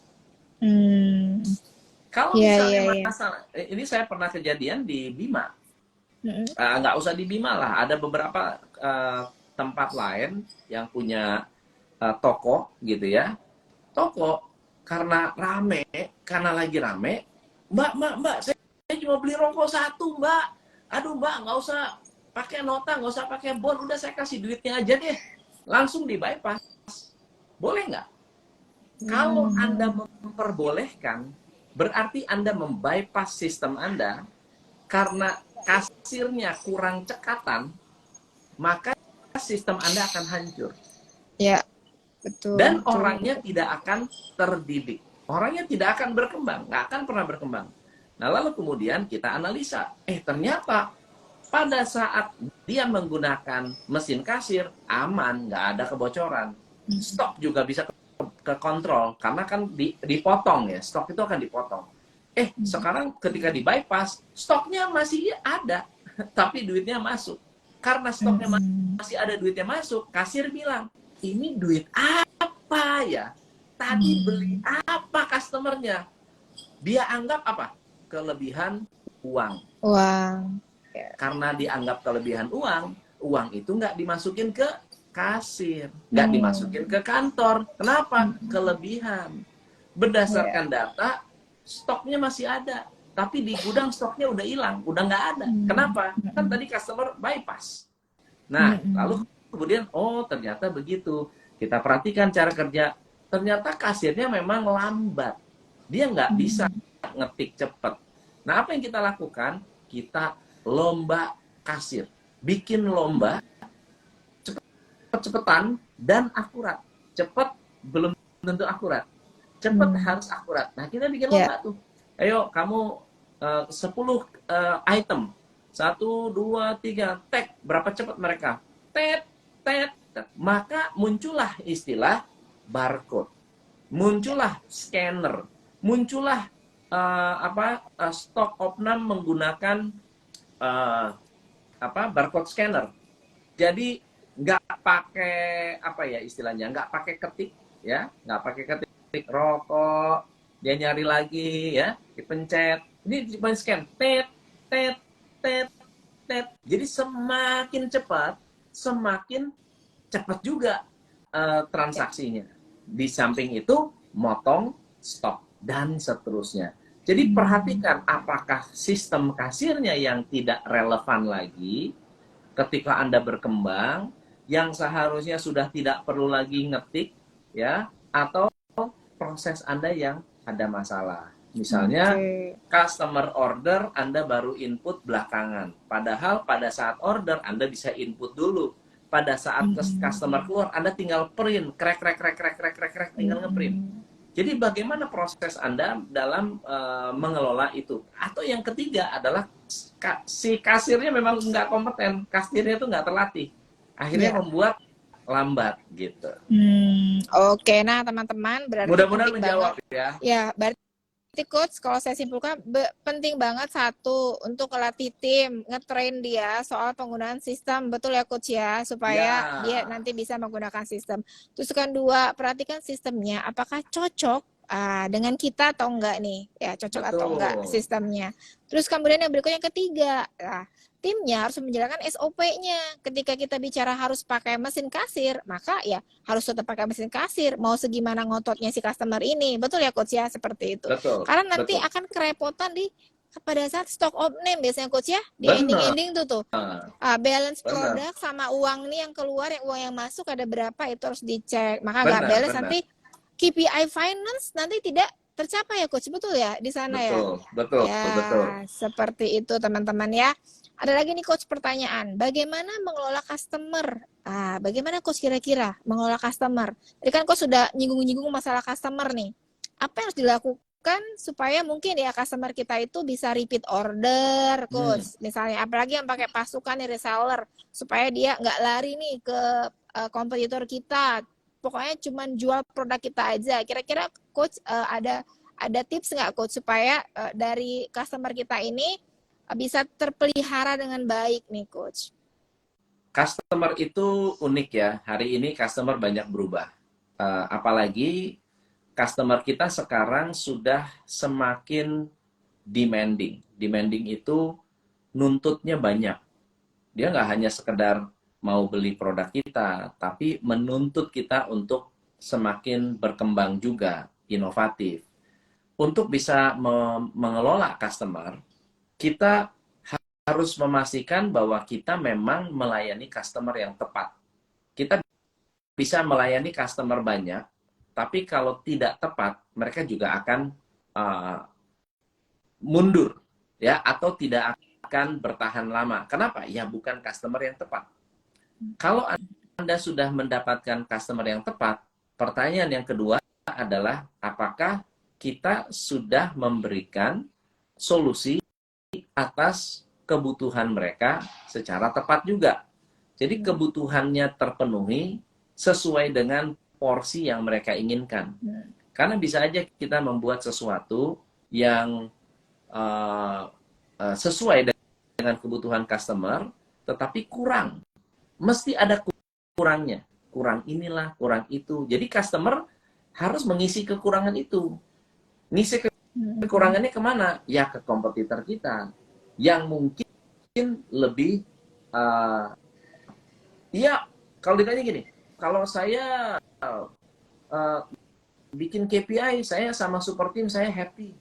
Kalau misalnya masalah, ini saya pernah kejadian di Bima. Nggak usah di Bima lah, ada beberapa tempat lain yang punya toko gitu ya. Toko karena rame, karena lagi rame, mbak, saya cuma beli rokok satu, mbak. Aduh, mbak, nggak usah pakai nota, nggak usah pakai bon, udah saya kasih duitnya aja deh. Langsung di bypass. Boleh nggak? Kalau Anda memperbolehkan, berarti Anda membypass sistem Anda karena kasirnya kurang cekatan, maka sistem Anda akan hancur. Ya, betul. Dan betul. orangnya tidak akan terdidik. Orangnya tidak akan berkembang, nggak akan pernah berkembang. Nah, lalu kemudian kita analisa, ternyata pada saat dia menggunakan mesin kasir, aman, nggak ada kebocoran. Stok juga bisa ke kontrol, karena kan dipotong ya, stok itu akan dipotong. Sekarang ketika di bypass, stoknya masih ada, tapi duitnya masuk. Karena stoknya masih ada, duitnya masuk, kasir bilang, ini duit apa ya? Tadi beli apa customernya? Dia anggap apa? Kelebihan uang. Uang. Karena dianggap kelebihan uang, uang itu nggak dimasukin ke kasir, nggak dimasukin ke kantor. Kenapa? Kelebihan. Berdasarkan data, stoknya masih ada, tapi di gudang stoknya udah hilang, udah nggak ada. Kenapa? Kan tadi customer bypass. Nah, lalu kemudian, ternyata begitu. Kita perhatikan cara kerja. Ternyata kasirnya memang lambat. Dia nggak bisa ngetik cepat. Nah, apa yang kita lakukan? Kita lomba kasir. Bikin lomba cepet-cepetan dan akurat. Cepat belum tentu akurat. Cepat harus akurat. Nah, kita bikin lomba tuh. Ayo, kamu 10 item. 1, 2, 3, tag. Berapa cepat mereka? Tet. Maka muncullah istilah barcode. Muncullah scanner. Muncullah stok opnam menggunakan barcode scanner. Jadi nggak pakai istilahnya, nggak pakai ketik ya, nggak pakai ketik rokok, dia nyari lagi ya, dipencet, ini cuma scan, tet. Jadi semakin cepat, semakin cepat juga transaksinya. Di samping itu motong stok dan seterusnya. Jadi perhatikan apakah sistem kasirnya yang tidak relevan lagi ketika Anda berkembang, yang seharusnya sudah tidak perlu lagi ngetik, ya, atau proses Anda yang ada masalah. Misalnya, customer order Anda baru input belakangan. Padahal pada saat order Anda bisa input dulu. Pada saat customer keluar, Anda tinggal print, krek, tinggal ngeprint. Jadi bagaimana proses Anda dalam mengelola itu? Atau yang ketiga adalah si kasirnya memang nggak kompeten, kasirnya itu nggak terlatih. Akhirnya membuat lambat gitu. Oke, nah teman-teman, berarti mudah-mudahan menjawab ya. Ya, berarti coach, kalau saya simpulkan penting banget satu untuk melatih tim, ngetrain dia soal penggunaan sistem, betul ya coach ya, supaya dia nanti bisa menggunakan sistem. Terus kan dua, perhatikan sistemnya apakah cocok dengan kita atau enggak nih, ya cocok atau enggak sistemnya. Terus kemudian yang berikutnya yang ketiga, timnya harus menjalankan SOP-nya. Ketika kita bicara harus pakai mesin kasir, maka ya harus tetap pakai mesin kasir. Mau segimana ngototnya si customer ini, betul ya coach ya, seperti itu. Betul, karena nanti akan kerepotan pada saat stock opening biasanya coach ya, di ending tuh. Balance produk sama uang nih yang keluar, yang uang yang masuk ada berapa itu harus dicek. Maka nggak balance nanti KPI finance nanti tidak tercapai ya coach, betul ya di sana ya. Betul. Seperti itu teman-teman ya. Ada lagi nih coach pertanyaan, bagaimana mengelola customer? Bagaimana coach kira-kira mengelola customer? Tadi kan coach sudah nyinggung-nyinggung masalah customer nih. Apa yang harus dilakukan supaya mungkin ya customer kita itu bisa repeat order coach? Misalnya apalagi yang pakai pasukan nih reseller, supaya dia nggak lari nih ke kompetitor kita. Pokoknya cuma jual produk kita aja. Kira-kira coach ada tips nggak coach supaya dari customer kita ini bisa terpelihara dengan baik nih coach? Customer itu unik ya. Hari ini customer banyak berubah. Apalagi customer kita sekarang sudah semakin demanding. Demanding itu nuntutnya banyak. Dia nggak hanya sekedar mau beli produk kita, tapi menuntut kita untuk semakin berkembang juga. inovatif. Untuk bisa mengelola customer, kita harus memastikan bahwa kita memang melayani customer yang tepat. Kita bisa melayani customer banyak, tapi kalau tidak tepat, mereka juga akan mundur, ya, atau tidak akan bertahan lama. Kenapa? Ya bukan customer yang tepat. Kalau Anda sudah mendapatkan customer yang tepat, pertanyaan yang kedua adalah apakah kita sudah memberikan solusi atas kebutuhan mereka secara tepat juga. Jadi kebutuhannya terpenuhi sesuai dengan porsi yang mereka inginkan. Karena bisa aja kita membuat sesuatu yang sesuai dengan kebutuhan customer, tetapi kurang. Mesti ada kurangnya. Kurang inilah, kurang itu. Jadi customer harus mengisi kekurangan itu. Ngisi kekurangannya kemana? Ya ke kompetitor kita. Yang mungkin lebih, ya kalau ditanya gini, kalau saya bikin KPI, saya sama super team, saya happy.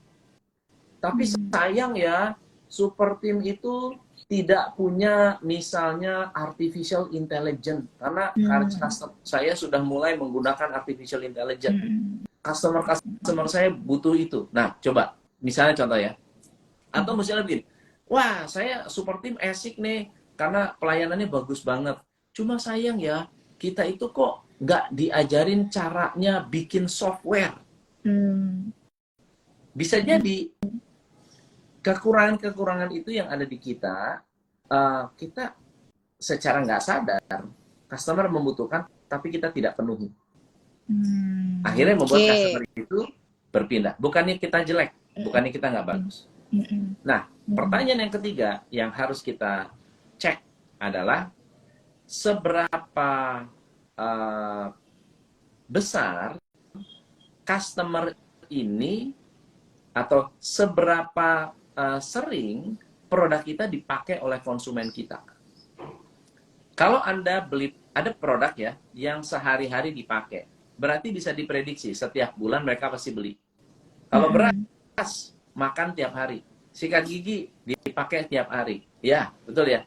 Tapi sayang ya, super team itu tidak punya misalnya artificial intelligence. Karena saya sudah mulai menggunakan artificial intelligence. Customer saya butuh itu. Nah, coba, misalnya contoh ya. Atau misalnya begini, wah saya super team asik nih, karena pelayanannya bagus banget. Cuma sayang ya, kita itu kok nggak diajarin caranya bikin software. Bisa jadi kekurangan-kekurangan itu yang ada di kita, kita secara nggak sadar, customer membutuhkan, tapi kita tidak penuhi. Akhirnya membuat customer itu berpindah. Bukannya kita jelek, bukannya kita nggak bagus. Nah, pertanyaan yang ketiga yang harus kita cek adalah seberapa besar customer ini atau seberapa sering produk kita dipakai oleh konsumen kita. Kalau Anda beli, ada produk ya yang sehari-hari dipakai, berarti bisa diprediksi setiap bulan mereka pasti beli. Kalau beras, makan tiap hari. Sikat gigi dipakai tiap hari. Ya, betul ya.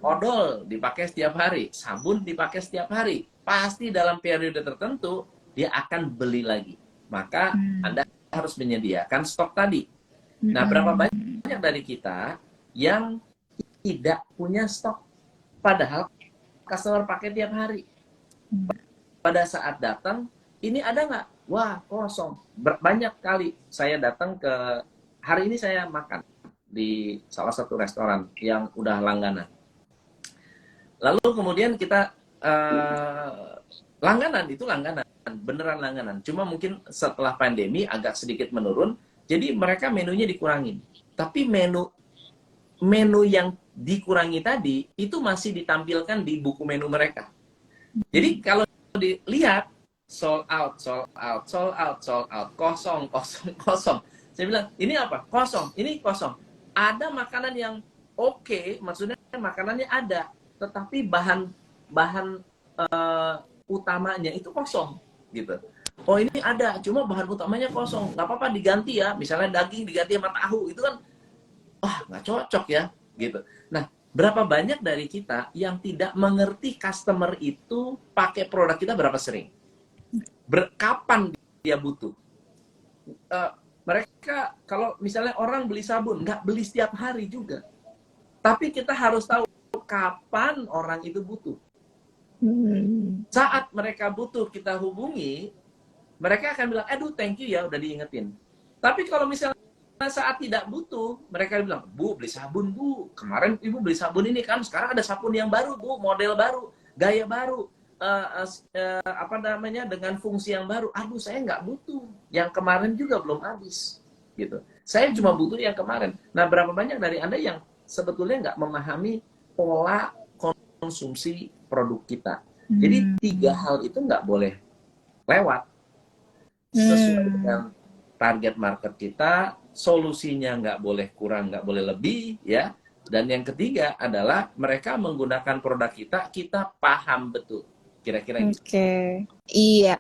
Odol dipakai setiap hari. Sabun dipakai setiap hari. Pasti dalam periode tertentu, dia akan beli lagi. Maka Anda harus menyediakan stok tadi. Nah, berapa banyak dari kita yang tidak punya stok, padahal customer pakai tiap hari. Pada saat datang, ini ada nggak? Wah, kosong. Banyak kali saya datang ke, hari ini saya makan di salah satu restoran yang udah langganan. Lalu kemudian kita, langganan, beneran langganan. Cuma mungkin setelah pandemi agak sedikit menurun, jadi mereka menunya dikurangin. Tapi menu yang dikurangi tadi itu masih ditampilkan di buku menu mereka. Jadi kalau dilihat sold out, kosong. Saya bilang, ini apa? Kosong, ini kosong. Ada makanan yang oke, maksudnya makanannya ada, tetapi bahan utamanya itu kosong, gitu. Oh ini ada, cuma bahan utamanya kosong. Nggak apa-apa diganti ya, misalnya daging diganti sama tahu, itu kan, wah nggak cocok ya, gitu. Nah, berapa banyak dari kita yang tidak mengerti customer itu pakai produk kita berapa sering? Kapan dia butuh? Mereka, kalau misalnya orang beli sabun, nggak beli setiap hari juga. Tapi kita harus tahu kapan orang itu butuh. Saat mereka butuh, kita hubungi, mereka akan bilang, aduh thank you ya udah diingetin. Tapi kalau misalnya saat tidak butuh, mereka bilang, Bu beli sabun Bu, kemarin Ibu beli sabun ini kan, sekarang ada sabun yang baru Bu, model baru, gaya baru, dengan fungsi yang baru. Aduh saya nggak butuh, yang kemarin juga belum habis, gitu. Saya cuma butuh yang kemarin. Nah, berapa banyak dari Anda yang sebetulnya nggak memahami pola konsumsi produk kita. Jadi 3 hal itu nggak boleh lewat. Sesuai dengan target market kita, solusinya nggak boleh kurang, nggak boleh lebih, ya. Dan yang ketiga adalah mereka menggunakan produk kita, kita paham betul. Kira-kira gitu. Iya.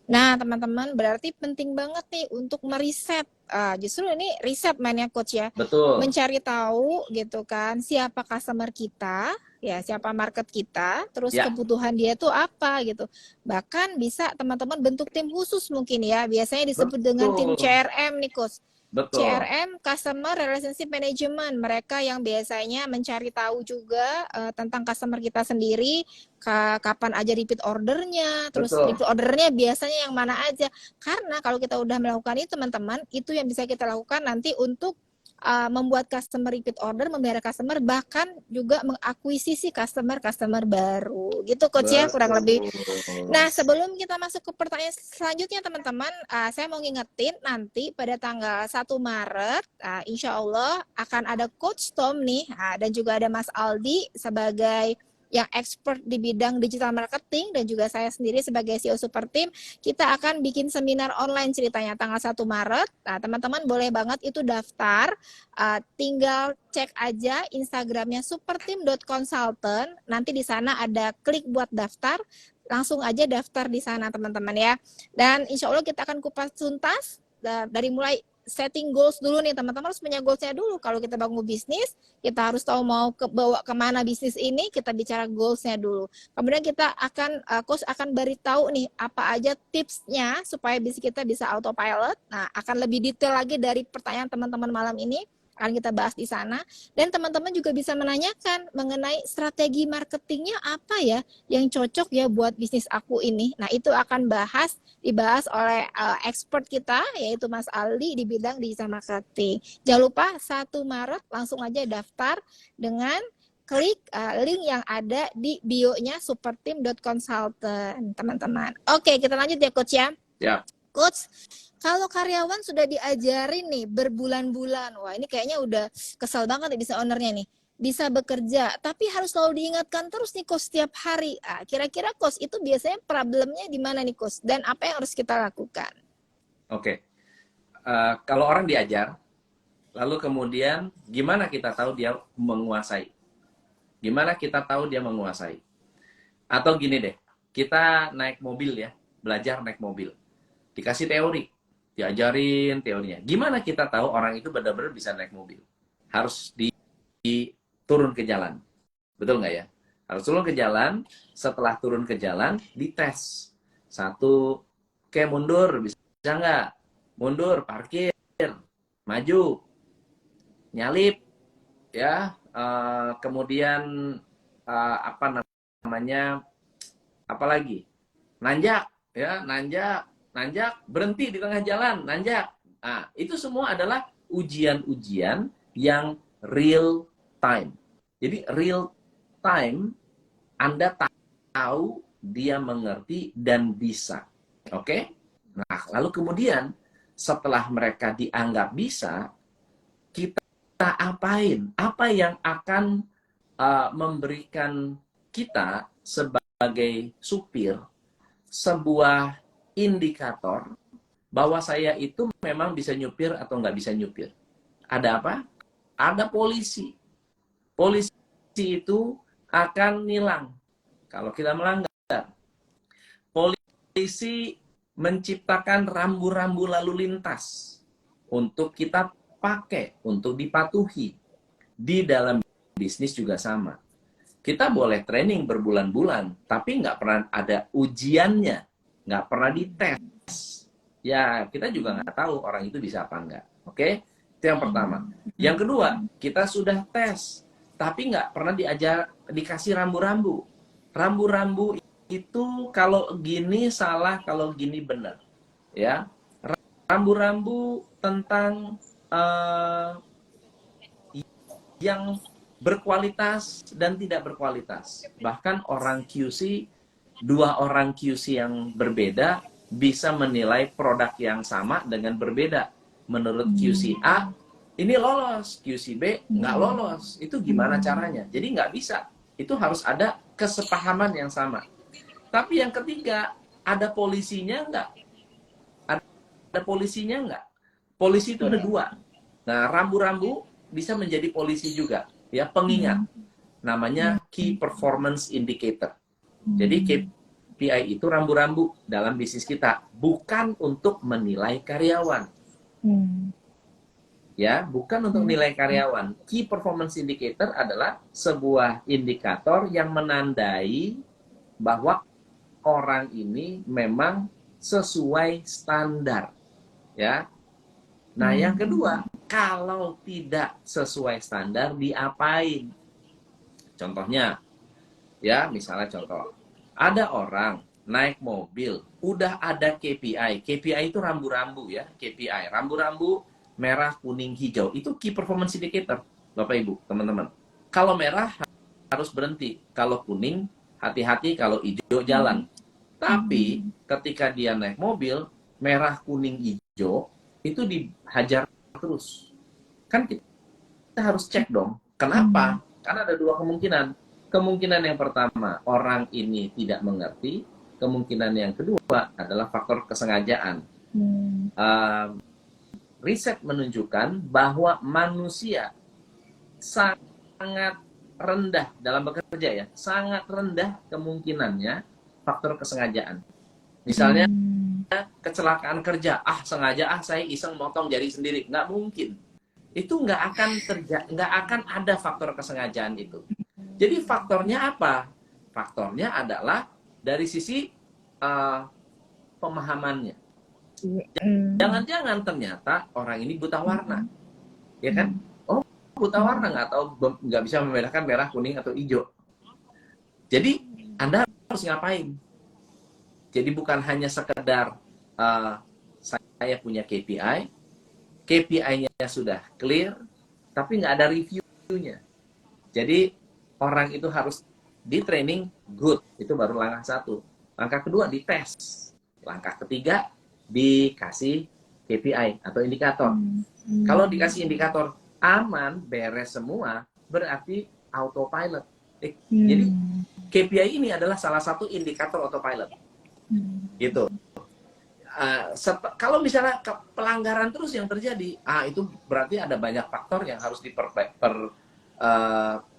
Nah, teman-teman, berarti penting banget nih untuk meriset. Justru ini riset mainnya coach ya. Betul, Mencari tahu gitu kan, siapa customer kita, ya siapa market kita, terus ya, kebutuhan dia tuh apa gitu. Bahkan bisa teman-teman bentuk tim khusus mungkin ya. Biasanya disebut dengan tim betul, CRM nih coach. betul, CRM, Customer Relationship Management, mereka yang biasanya mencari tahu juga tentang customer kita sendiri, kapan aja repeat ordernya, terus betul. repeat ordernya biasanya yang mana aja. Karena kalau kita udah melakukan itu teman-teman, itu yang bisa kita lakukan nanti untuk membuat customer repeat order, memelihara customer, bahkan juga mengakuisisi customer baru. Gitu coach ya kurang lebih. Betul. Nah, sebelum kita masuk ke pertanyaan selanjutnya, teman-teman, saya mau ngingetin nanti pada tanggal 1 Maret, insya Allah akan ada Coach Tom nih, dan juga ada Mas Aldi sebagai yang expert di bidang digital marketing dan juga saya sendiri sebagai CEO Super Team. Kita akan bikin seminar online ceritanya tanggal 1 Maret. Nah, teman-teman boleh banget itu daftar. Tinggal cek aja Instagramnya superteam.consultant. Nanti di sana ada klik buat daftar, langsung aja daftar di sana teman-teman ya. Dan insya Allah kita akan kupas tuntas dari mulai setting goals dulu nih, teman-teman harus punya goalsnya dulu. Kalau kita bangun bisnis, kita harus tahu mau bawa kemana bisnis ini, kita bicara goalsnya dulu. Kemudian kita akan coach akan beritahu nih apa aja tipsnya supaya bisnis kita bisa autopilot. Nah, akan lebih detail lagi dari pertanyaan teman-teman malam ini, akan kita bahas di sana. Dan teman-teman juga bisa menanyakan mengenai strategi marketingnya apa ya yang cocok ya buat bisnis aku ini. Nah, itu akan dibahas oleh expert kita yaitu Mas Aldi di bidang digital marketing. Jangan lupa 1 Maret langsung aja daftar dengan klik link yang ada di bio-nya superteam.consultant, teman-teman. Oke, kita lanjut ya coach ya. Ya, Coach, kalau karyawan sudah diajarin nih berbulan-bulan, wah ini kayaknya udah kesel banget nih bisa ownernya nih. Bisa bekerja, tapi harus selalu diingatkan terus nih coach setiap hari. Kira-kira coach itu biasanya problemnya di mana nih coach? Dan apa yang harus kita lakukan? oke. Kalau orang diajar, lalu kemudian gimana kita tahu dia menguasai? Gimana kita tahu dia menguasai? Atau gini deh, kita naik mobil ya, belajar naik mobil. Dikasih teori, diajarin teorinya. Gimana kita tahu orang itu benar-benar bisa naik mobil? Harus turun ke jalan. Betul nggak ya? Harus turun ke jalan, setelah turun ke jalan, dites. Satu, oke mundur, bisa nggak? Mundur, parkir, maju, nyalip, ya. Kemudian apa namanya? Apalagi? Nanjak, ya, nanjak, berhenti di tengah jalan, nanjak. Nah, itu semua adalah ujian-ujian yang real time. Jadi real time, Anda tahu dia mengerti dan bisa. Oke? Nah, lalu kemudian setelah mereka dianggap bisa, kita apain? Apa yang akan memberikan kita sebagai supir sebuah indikator bahwa saya itu memang bisa nyupir atau nggak bisa nyupir. Ada apa? Ada polisi. Polisi itu akan nilang kalau kita melanggar. Polisi menciptakan rambu-rambu lalu lintas untuk kita pakai, untuk dipatuhi. Di dalam bisnis juga sama. Kita boleh training berbulan-bulan, tapi nggak pernah ada ujiannya, nggak pernah dites. Ya, kita juga nggak tahu orang itu bisa apa nggak. Oke? Itu yang pertama. Yang kedua, kita sudah tes, tapi nggak pernah dikasih rambu-rambu. Rambu-rambu itu kalau gini salah, kalau gini benar. Ya, rambu-rambu tentang yang berkualitas dan tidak berkualitas. Bahkan dua orang QC yang berbeda bisa menilai produk yang sama dengan berbeda. Menurut QC A, ini lolos, QC B nggak lolos. Itu gimana caranya? Jadi nggak bisa. Itu harus ada kesepahaman yang sama. Tapi yang ketiga, ada polisinya nggak? Ada polisinya nggak? Polisi itu ada dua. Nah, rambu-rambu bisa menjadi polisi juga. Ya, pengingat. Namanya Key Performance Indicator. Jadi KPI itu rambu-rambu dalam bisnis kita, bukan untuk menilai karyawan. Ya, bukan untuk nilai karyawan. Key performance indicator adalah sebuah indikator yang menandai bahwa orang ini memang sesuai standar. Ya. Nah, yang kedua, kalau tidak sesuai standar diapain? Contohnya, ya, misalnya contoh, ada orang naik mobil, udah ada KPI. KPI itu rambu-rambu ya, KPI. Rambu-rambu merah, kuning, hijau. Itu key performance indicator, Bapak Ibu, teman-teman. Kalau merah harus berhenti. Kalau kuning, hati-hati. Kalau hijau, jalan. Tapi ketika dia naik mobil, merah, kuning, hijau, itu dihajar terus. Kan kita harus cek dong. Kenapa? Karena ada dua kemungkinan. Kemungkinan yang pertama, orang ini tidak mengerti. Kemungkinan yang kedua adalah faktor kesengajaan. Riset menunjukkan bahwa manusia sangat rendah dalam bekerja ya, sangat rendah kemungkinannya faktor kesengajaan. Misalnya kecelakaan kerja, sengaja saya iseng motong jari sendiri, nggak mungkin. Itu nggak akan ada faktor kesengajaan itu. Jadi faktornya apa? Faktornya adalah dari sisi pemahamannya. Jangan-jangan ternyata orang ini buta warna, ya kan? Oh, buta warna, nggak bisa membedakan merah, kuning atau hijau. Jadi Anda harus ngapain? Jadi bukan hanya sekedar saya punya KPI, KPI-nya sudah clear, tapi nggak ada review-nya. Jadi orang itu harus di training good, itu baru langkah satu. Langkah kedua dites, langkah ketiga dikasih KPI atau indikator. Kalau dikasih indikator aman, beres semua, berarti autopilot. Jadi KPI ini adalah salah satu indikator autopilot. Gitu. Kalau misalnya pelanggaran terus yang terjadi, itu berarti ada banyak faktor yang harus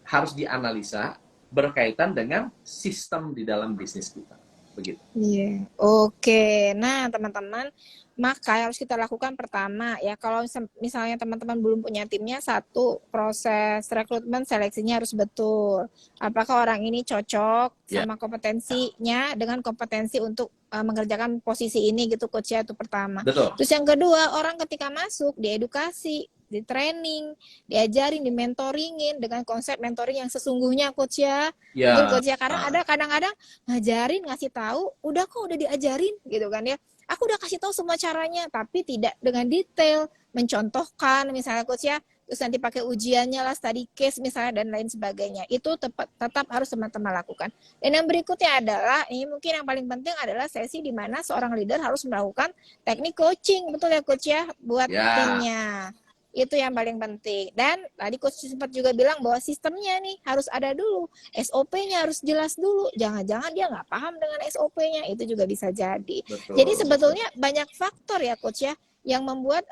harus dianalisa berkaitan dengan sistem di dalam bisnis kita. Begitu. Iya. Oke. Nah, teman-teman, maka yang harus kita lakukan pertama ya, kalau misalnya teman-teman belum punya timnya, satu, proses rekrutmen seleksinya harus betul. Apakah orang ini cocok sama kompetensinya dengan kompetensi untuk mengerjakan posisi ini gitu, coach ya, itu pertama. Betul. Terus yang kedua, orang ketika masuk diedukasi, di training, diajarin, dimentoringin dengan konsep mentoring yang sesungguhnya, coach ya. Betul, coach ya, karena ada kadang-kadang ngajarin, ngasih tahu, udah diajarin gitu kan ya. Aku udah kasih tahu semua caranya, tapi tidak dengan detail, mencontohkan misalnya, coach ya. Terus nanti pakai ujiannya lah, study case misalnya, dan lain sebagainya. Itu tetap harus teman-teman lakukan. Dan yang berikutnya adalah, ini mungkin yang paling penting adalah sesi di mana seorang leader harus melakukan teknik coaching, betul ya, coach ya, buat timnya. Itu yang paling penting. Dan tadi coach sempat juga bilang bahwa sistemnya nih harus ada dulu, SOP-nya harus jelas dulu. Jangan-jangan dia nggak paham dengan SOP-nya, itu juga bisa jadi. Betul, jadi sebetulnya banyak faktor ya, coach ya, yang membuat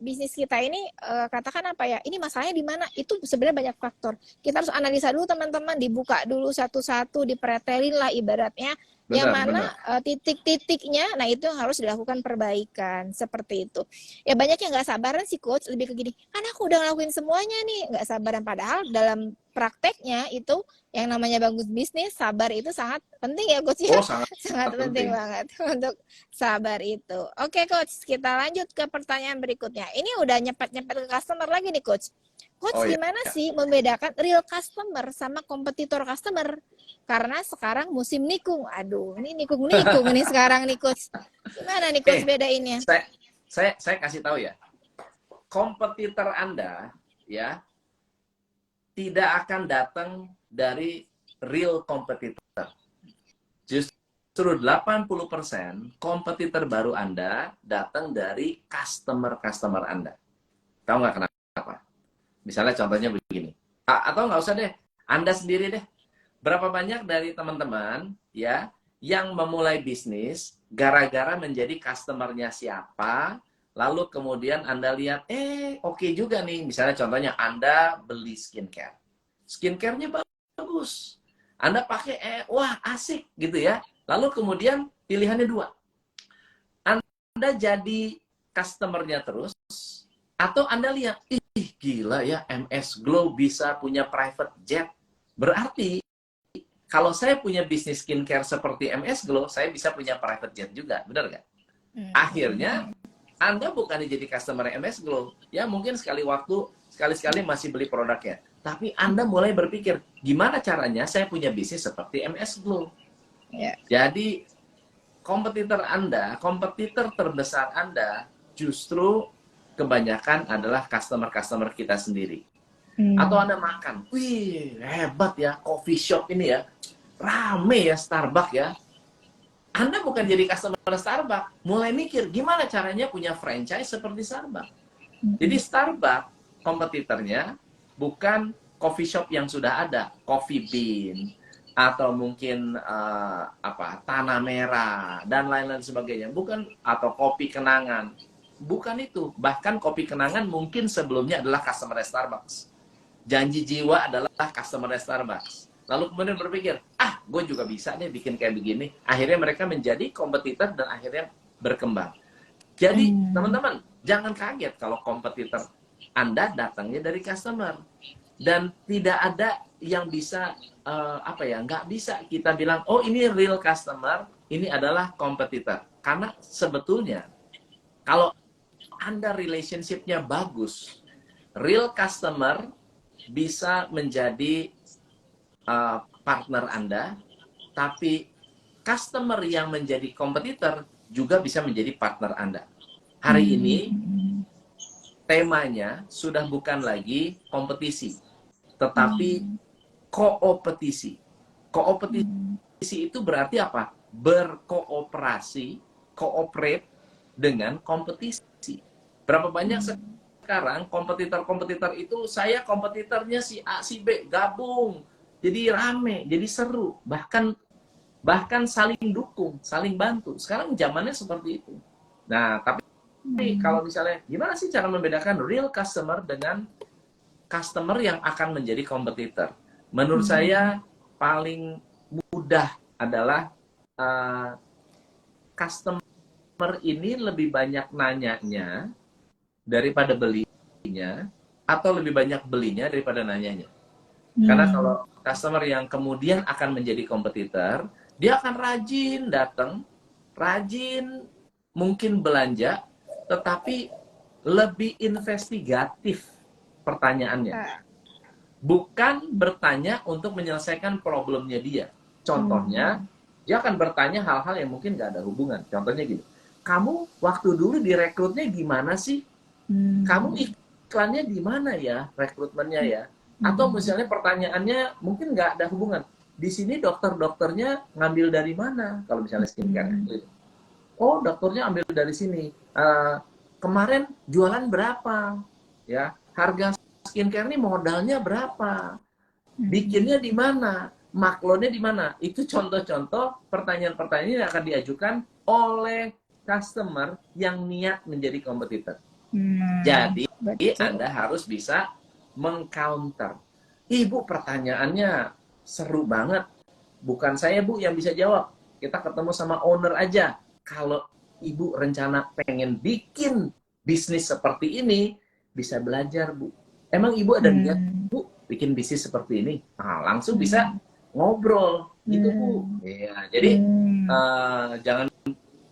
bisnis kita ini katakan apa ya, ini masalahnya di mana, itu sebenarnya banyak faktor. Kita harus analisa dulu, teman-teman, dibuka dulu satu-satu, dipretelin lah ibaratnya, yang mana titik-titiknya, nah itu yang harus dilakukan perbaikan, seperti itu. Ya banyak yang nggak sabaran sih, coach, lebih ke gini, kan aku udah ngelakuin semuanya nih, nggak sabaran, padahal dalam prakteknya itu yang namanya bagus bisnis, sabar itu sangat penting ya, coach ya. Sangat penting banget untuk sabar itu. Oke, coach, kita lanjut ke pertanyaan berikutnya. Ini udah nyepet-nyepet ke customer lagi nih, coach. Coach, gimana sih membedakan real customer sama kompetitor customer? Karena sekarang musim nikung. Aduh, ini nikung-nikung nih sekarang nih, coach. Gimana nih, coach, bedainnya? Saya kasih tahu ya. Kompetitor Anda ya tidak akan datang dari real kompetitor. Justru 80% kompetitor baru Anda datang dari customer Anda. Tahu nggak kenapa? Misalnya contohnya begini. Atau nggak usah deh, Anda sendiri deh. Berapa banyak dari teman-teman ya yang memulai bisnis gara-gara menjadi customernya siapa, lalu kemudian Anda lihat, oke juga nih. Misalnya contohnya Anda beli skincare. Skincare-nya bagus. Anda pakai, wah asik gitu ya. Lalu kemudian pilihannya dua. Anda jadi customer-nya terus, atau Anda lihat, ih gila ya, MS Glow bisa punya private jet. Berarti, kalau saya punya bisnis skincare seperti MS Glow, saya bisa punya private jet juga, benar nggak? Akhirnya, Anda bukan jadi customer MS Glow, ya mungkin sekali-sekali masih beli produknya. Tapi Anda mulai berpikir, gimana caranya saya punya bisnis seperti MS Glow? Ya. Jadi, kompetitor terbesar Anda justru kebanyakan adalah customer-customer kita sendiri. Atau Anda makan, wih hebat ya coffee shop ini ya, rame ya Starbucks ya. Anda bukan jadi customer Starbucks, mulai mikir gimana caranya punya franchise seperti Starbucks. Jadi Starbucks kompetitornya bukan coffee shop yang sudah ada, Coffee Bean atau mungkin Tanah Merah dan lain-lain sebagainya, bukan, atau Kopi Kenangan. Bukan itu. Bahkan Kopi Kenangan mungkin sebelumnya adalah customer Starbucks. Janji Jiwa adalah customer Starbucks. Lalu kemudian berpikir, gue juga bisa nih bikin kayak begini. Akhirnya mereka menjadi kompetitor dan akhirnya berkembang. Jadi teman-teman, jangan kaget kalau kompetitor Anda datangnya dari customer. Dan tidak ada yang bisa, nggak bisa kita bilang, oh ini real customer, ini adalah kompetitor. Karena sebetulnya, kalau Anda relationship-nya bagus, real customer bisa menjadi partner Anda, tapi customer yang menjadi kompetitor juga bisa menjadi partner Anda. Hari ini, temanya sudah bukan lagi kompetisi, tetapi koopetisi. Koopetisi itu berarti apa? Berkooperasi, cooperate dengan kompetisi. Berapa banyak sekarang kompetitor-kompetitor itu, saya kompetitornya si A, si B, gabung. Jadi rame, jadi seru. Bahkan saling dukung, saling bantu. Sekarang zamannya seperti itu. Nah, tapi kalau misalnya, gimana sih cara membedakan real customer dengan customer yang akan menjadi kompetitor? Menurut saya paling mudah adalah customer ini lebih banyak nanyanya daripada belinya, atau lebih banyak belinya daripada nanyanya. Karena kalau customer yang kemudian akan menjadi kompetitor, dia akan rajin datang, rajin mungkin belanja, tetapi lebih investigatif pertanyaannya. Bukan bertanya untuk menyelesaikan problemnya dia. Contohnya, dia akan bertanya hal-hal yang mungkin nggak ada hubungan. Contohnya gini, kamu waktu dulu direkrutnya gimana sih? Kamu iklannya di mana ya, rekrutmennya ya? Atau misalnya pertanyaannya mungkin nggak ada hubungan. Di sini dokter-dokternya ngambil dari mana? Kalau misalnya skincare. Oh, dokternya ambil dari sini. Kemarin jualan berapa? Ya, harga skincare ini modalnya berapa? Bikinnya di mana? Maklonnya di mana? Itu contoh-contoh pertanyaan-pertanyaan yang akan diajukan oleh customer yang niat menjadi kompetitor. Jadi, Anda harus bisa mengcounter. Ibu, pertanyaannya seru banget. Bukan saya, Bu, yang bisa jawab. Kita ketemu sama owner aja. Kalau Ibu rencana pengen bikin bisnis seperti ini, bisa belajar, Bu. Emang Ibu ada niat, Bu, bikin bisnis seperti ini? Nah, langsung bisa ngobrol. Gitu, Bu. Ya, jadi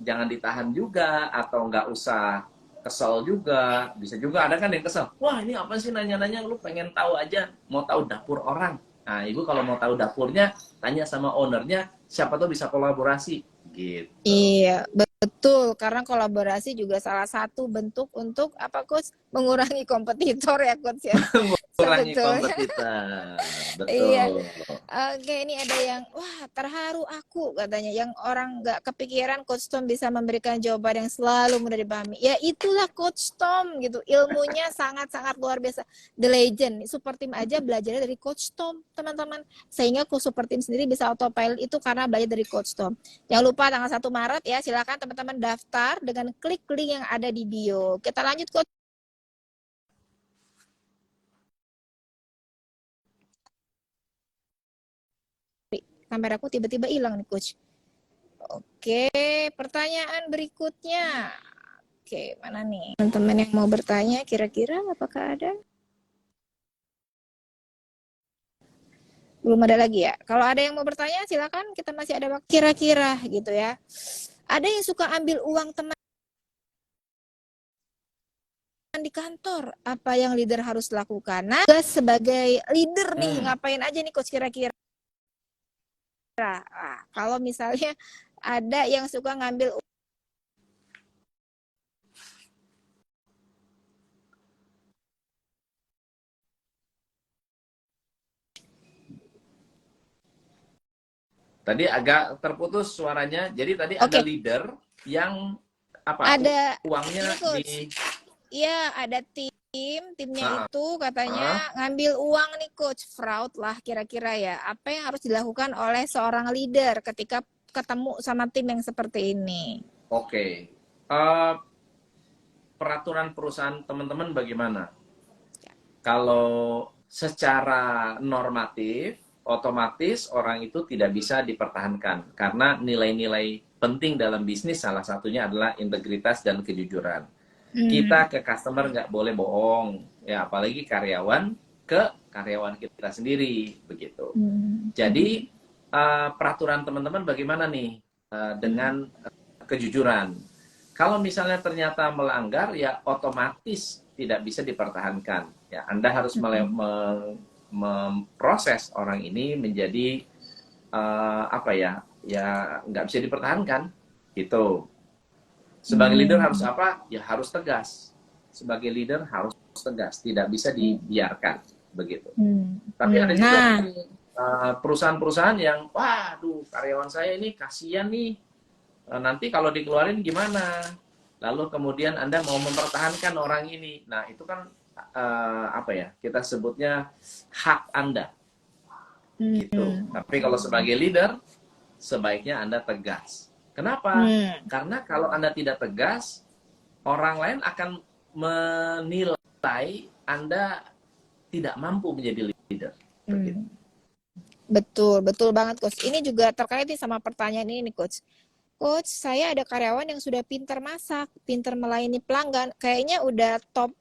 jangan ditahan juga, atau nggak usah kesel juga. Bisa juga ada kan yang kesel, wah ini apa sih nanya-nanya, lu pengen tahu aja, mau tahu dapur orang. Nah, Ibu kalau mau tahu dapurnya, tanya sama ownernya, siapa tahu bisa kolaborasi gitu. Iya, betul. Karena kolaborasi juga salah satu bentuk untuk apa, Coach? Mengurangi kompetitor ya, Coach ya. Mengurangi Sebetulnya. kompetitor. Iya. Betul. Oke, ini ada yang, wah terharu aku katanya, yang orang nggak kepikiran Coach Tom bisa memberikan jawaban yang selalu mudah dipahami. Ya itulah Coach Tom gitu, ilmunya sangat-sangat luar biasa. The legend, Super Team aja belajarnya dari Coach Tom, teman-teman. Sehingga Super Team sendiri bisa autopilot itu karena belajar dari Coach Tom. Jangan lupa tanggal 1 Maret ya, silakan teman-teman daftar dengan klik link yang ada di bio. Kita lanjut Coach. Kameraku tiba-tiba hilang nih Coach. Oke, pertanyaan berikutnya. Oke, mana nih? Teman-teman yang mau bertanya, kira-kira apakah ada? Belum ada lagi ya. Kalau ada yang mau bertanya, silakan. Kita masih ada waktu. Kira-kira gitu ya. Ada yang suka ambil uang teman di kantor. Apa yang leader harus lakukan? Nah, sebagai leader nih, ngapain aja nih coach kira-kira? Nah, kalau misalnya ada yang suka ngambil Tadi agak terputus suaranya. Jadi tadi ada leader yang apa? Ada uangnya di iya, ada timnya itu katanya Ah. ngambil uang nih coach, fraud lah kira-kira ya. Apa yang harus dilakukan oleh seorang leader ketika ketemu sama tim yang seperti ini? Oke. Peraturan perusahaan teman-teman bagaimana? Kalau secara normatif, otomatis orang itu tidak bisa dipertahankan karena nilai-nilai penting dalam bisnis salah satunya adalah integritas dan kejujuran. Kita ke customer nggak boleh bohong, ya apalagi karyawan ke karyawan kita sendiri begitu. Jadi peraturan teman-teman bagaimana nih dengan kejujuran? Kalau misalnya ternyata melanggar, ya otomatis tidak bisa dipertahankan. Ya, Anda harus memproses orang ini menjadi apa ya? Ya nggak bisa dipertahankan, gitu. Sebagai leader harus apa? Ya harus tegas. Sebagai leader harus tegas, tidak bisa dibiarkan begitu. Tapi ada juga perusahaan-perusahaan yang, waduh karyawan saya ini kasihan nih. Nanti kalau dikeluarin gimana? Lalu kemudian Anda mau mempertahankan orang ini. Nah, itu kan apa ya? Kita sebutnya hak Anda. Gitu. Tapi kalau sebagai leader, sebaiknya Anda tegas. Kenapa? Karena kalau Anda tidak tegas, orang lain akan menilai Anda tidak mampu menjadi leader. Betul, betul banget coach. Ini juga terkait nih sama pertanyaan ini nih coach. Coach, saya ada karyawan yang sudah pintar masak, pintar melayani pelanggan, kayaknya udah top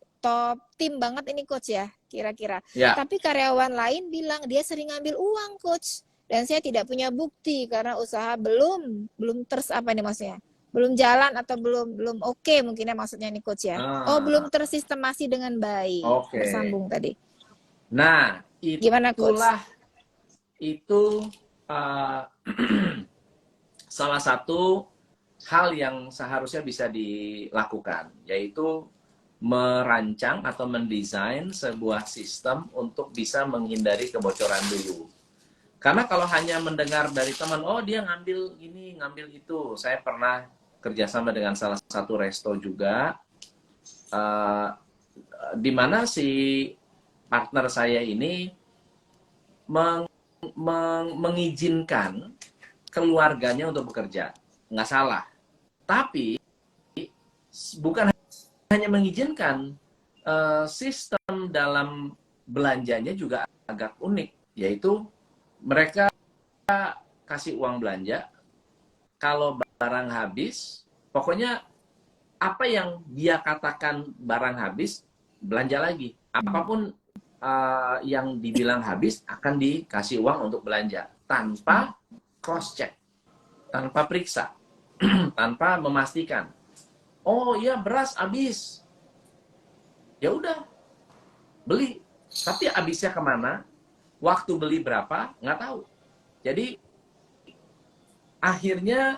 tim banget ini coach ya, kira-kira. Ya. Tapi karyawan lain bilang dia sering ngambil uang coach, dan saya tidak punya bukti karena usaha belum apa nih maksudnya? Belum jalan atau belum oke mungkinnya maksudnya nih coach ya. Oh, belum tersistemasi dengan baik. Bersambung tadi. Nah, gimana coach? Itu salah satu hal yang seharusnya bisa dilakukan, yaitu merancang atau mendesain sebuah sistem untuk bisa menghindari kebocoran dulu. Karena kalau hanya mendengar dari teman, oh dia ngambil ini, ngambil itu. Saya pernah kerjasama dengan salah satu resto juga, di mana si partner saya ini mengizinkan keluarganya untuk bekerja. Nggak salah. Tapi bukan hanya mengizinkan, sistem dalam belanjanya juga agak unik, yaitu mereka kasih uang belanja, kalau barang habis, pokoknya apa yang dia katakan barang habis, belanja lagi. Apapun yang dibilang habis akan dikasih uang untuk belanja tanpa cross check, tanpa periksa, tanpa memastikan. Oh iya beras habis, ya udah beli. Tapi habisnya kemana? Waktu beli berapa? Nggak tahu. Jadi akhirnya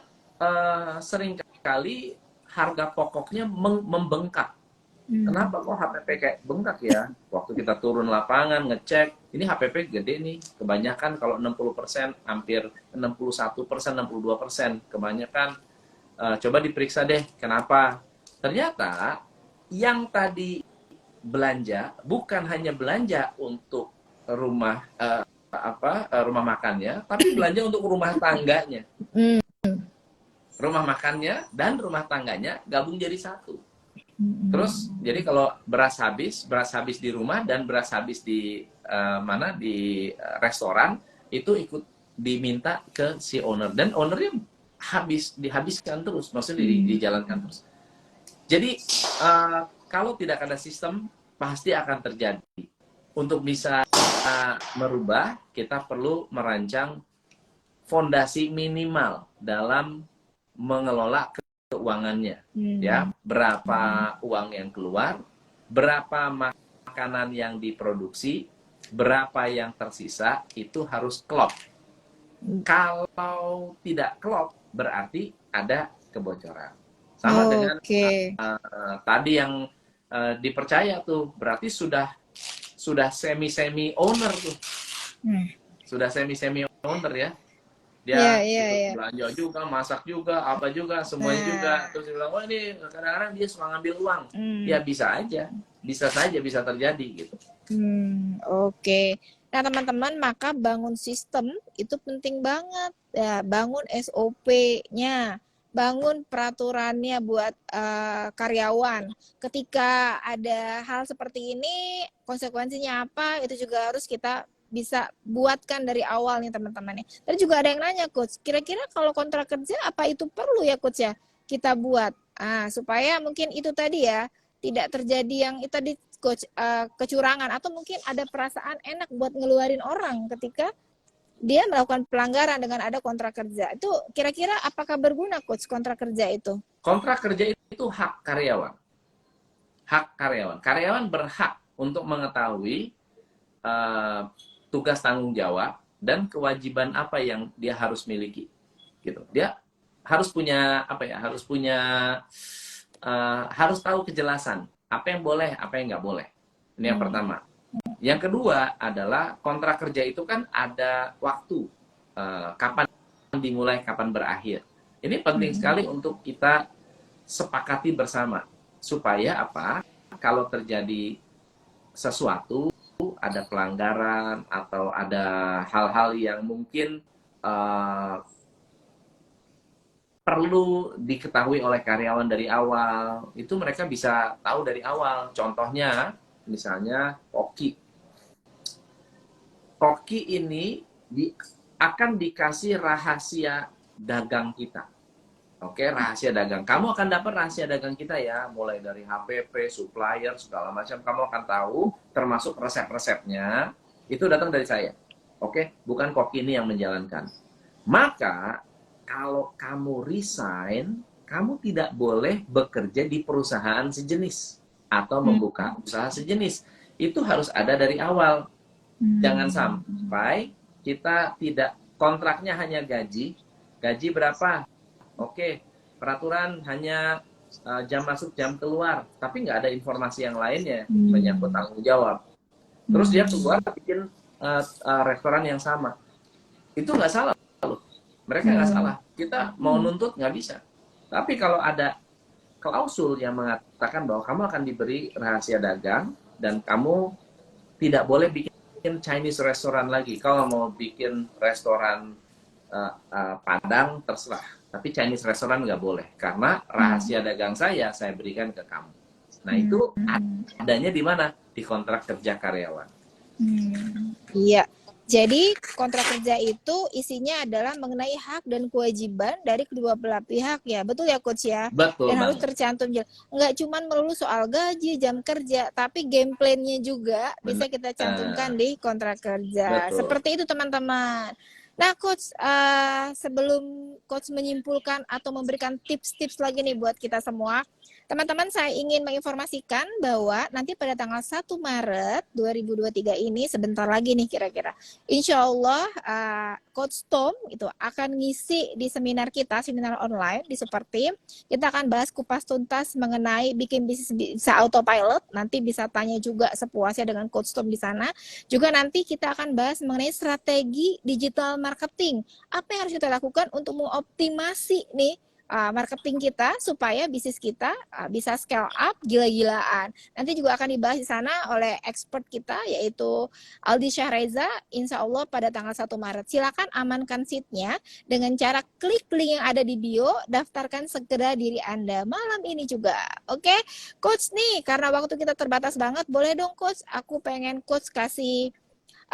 seringkali harga pokoknya membengkak. Kenapa kok HPP kayak bengkak ya? Waktu kita turun lapangan ngecek, ini HPP gede nih. Kebanyakan kalau 60%, hampir 61%, 62%. Kebanyakan, coba diperiksa deh, kenapa? Ternyata yang tadi belanja bukan hanya belanja untuk rumah rumah makannya, tapi belanja untuk rumah tangganya. Rumah makannya dan rumah tangganya gabung jadi satu. Terus jadi kalau beras habis di rumah dan beras habis di di restoran, itu ikut diminta ke si owner, dan ownernya dihabiskan terus, maksudnya dijalankan terus. Jadi kalau tidak ada sistem pasti akan terjadi. Untuk bisa merubah, kita perlu merancang fondasi minimal dalam mengelola keuangannya. Ya, berapa uang yang keluar, berapa makanan yang diproduksi, berapa yang tersisa, itu harus klop. Kalau tidak klop, berarti ada kebocoran. Sama dengan tadi yang dipercaya tuh, berarti sudah semi owner tuh, sudah semi owner ya. Dia belanja juga, masak juga, apa juga, semuanya juga. Terus dia bilang, wah ini kadang-kadang dia suka ngambil uang. Ya bisa aja, bisa saja bisa terjadi gitu. Oke. Nah teman-teman, maka bangun sistem itu penting banget. Ya, bangun SOP-nya, bangun peraturannya buat karyawan. Ketika ada hal seperti ini, konsekuensinya apa? Itu juga harus kita bisa buatkan dari awal nih teman-teman. Tadi juga ada yang nanya, Coach, kira-kira kalau kontrak kerja apa itu perlu ya Coach ya kita buat? Supaya mungkin itu tadi ya, tidak terjadi yang itu tadi Coach, kecurangan, atau mungkin ada perasaan enak buat ngeluarin orang ketika dia melakukan pelanggaran dengan ada kontrak kerja. Itu kira-kira apakah berguna Coach kontrak kerja itu? Kontrak kerja itu hak karyawan. Hak karyawan. Karyawan berhak untuk mengetahui tugas tanggung jawab dan kewajiban apa yang dia harus miliki, gitu. Dia harus punya apa ya? Harus tahu kejelasan apa yang boleh, apa yang nggak boleh. Ini yang pertama. Yang kedua adalah kontrak kerja itu kan ada waktu, kapan dimulai, kapan berakhir. Ini penting sekali untuk kita sepakati bersama supaya apa? Kalau terjadi sesuatu, ada pelanggaran atau ada hal-hal yang mungkin perlu diketahui oleh karyawan dari awal, itu mereka bisa tahu dari awal. Contohnya, misalnya Koki ini akan dikasih rahasia dagang kita. Oke, rahasia dagang. Kamu akan dapat rahasia dagang kita ya, mulai dari HPP, supplier, segala macam. Kamu akan tahu, termasuk resep-resepnya, itu datang dari saya. Oke, bukan Koki ini yang menjalankan. Maka, kalau kamu resign, kamu tidak boleh bekerja di perusahaan sejenis atau membuka usaha sejenis. Itu harus ada dari awal. Jangan sampai kita tidak, kontraknya hanya gaji berapa? Oke, peraturan hanya jam masuk, jam keluar, tapi nggak ada informasi yang lainnya menyangkut tanggung jawab. Terus dia keluar bikin restoran yang sama. Itu nggak salah loh. Mereka nggak salah. Kita mau nuntut nggak bisa. Tapi kalau ada klausul yang mengatakan bahwa kamu akan diberi rahasia dagang dan kamu tidak boleh bikin Chinese restoran lagi. Kalau mau bikin restoran Padang terserah. Tapi Chinese restoran nggak boleh. Karena rahasia dagang saya berikan ke kamu. Nah itu adanya di mana? Di kontrak kerja karyawan. Iya. Jadi kontrak kerja itu isinya adalah mengenai hak dan kewajiban dari kedua belah pihak ya. Betul ya Coach ya? Betul. Dan harus tercantum jelas. Nggak cuma melulu soal gaji, jam kerja, tapi game plan-nya juga bisa kita cantumkan di kontrak kerja. Betul. Seperti itu teman-teman. Nah Coach, sebelum Coach menyimpulkan atau memberikan tips-tips lagi nih buat kita semua, teman-teman saya ingin menginformasikan bahwa nanti pada tanggal 1 Maret 2023 ini sebentar lagi nih kira-kira, insya Allah Coach Tom itu akan ngisi di seminar kita, seminar online di Super Team. Kita akan bahas kupas tuntas mengenai bikin bisnis bisa autopilot. Nanti bisa tanya juga sepuasnya dengan Coach Tom di sana. Juga nanti kita akan bahas mengenai strategi digital marketing. Apa yang harus kita lakukan untuk mengoptimasi nih marketing kita supaya bisnis kita bisa scale up gila-gilaan. Nanti juga akan dibahas di sana oleh expert kita yaitu Aldi Syahreza, insya Allah pada tanggal 1 Maret. Silakan amankan seatnya dengan cara klik link yang ada di bio, daftarkan segera diri Anda malam ini juga. Oke, Coach nih karena waktu kita terbatas banget, boleh dong Coach, aku pengen Coach kasih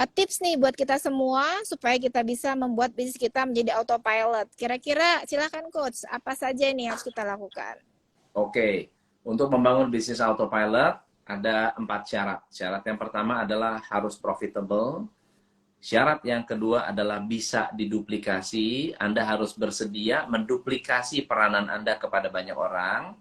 tips nih buat kita semua supaya kita bisa membuat bisnis kita menjadi autopilot. Kira-kira silakan coach, apa saja nih harus kita lakukan? Oke, untuk membangun bisnis autopilot ada 4 syarat. Syarat yang pertama adalah harus profitable. Syarat yang kedua adalah bisa diduplikasi. Anda harus bersedia menduplikasi peranan Anda kepada banyak orang.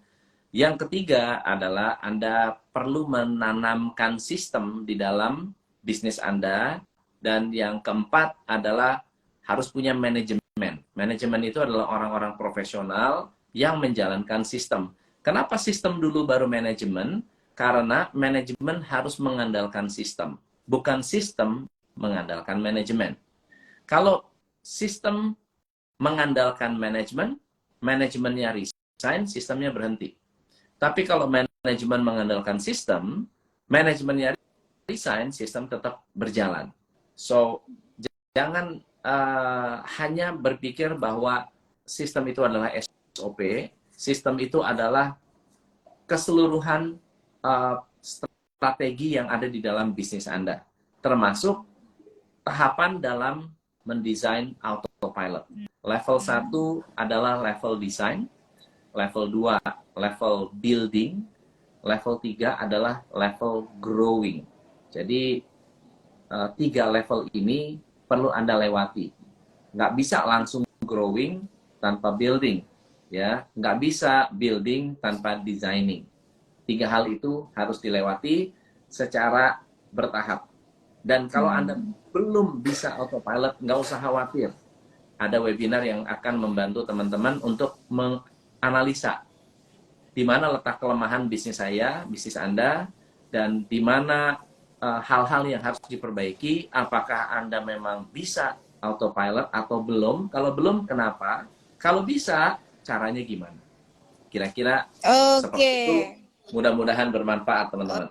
Yang ketiga adalah Anda perlu menanamkan sistem di dalam bisnis Anda. Dan yang keempat adalah harus punya manajemen. Manajemen itu adalah orang-orang profesional yang menjalankan sistem. Kenapa sistem dulu baru manajemen? Karena manajemen harus mengandalkan sistem. Bukan sistem mengandalkan manajemen. Kalau sistem mengandalkan manajemen, manajemennya resign, sistemnya berhenti. Tapi kalau manajemen mengandalkan sistem, manajemennya resign, sistem tetap berjalan. So, jangan hanya berpikir bahwa sistem itu adalah SOP, sistem itu adalah keseluruhan strategi yang ada di dalam bisnis Anda. Termasuk tahapan dalam mendesain autopilot. Level 1 adalah level design, level 2 level building, level 3 adalah level growing. Jadi 3 level ini perlu Anda lewati. Nggak bisa langsung growing tanpa building, ya. Nggak bisa building tanpa designing. 3 hal itu harus dilewati secara bertahap. Dan kalau Anda belum bisa autopilot, nggak usah khawatir. Ada webinar yang akan membantu teman-teman untuk menganalisa di mana letak kelemahan bisnis saya, bisnis Anda, dan di mana hal-hal yang harus diperbaiki. Apakah Anda memang bisa autopilot atau belum? Kalau belum, kenapa? Kalau bisa, caranya gimana? Kira-kira seperti itu. Mudah-mudahan bermanfaat, teman-teman.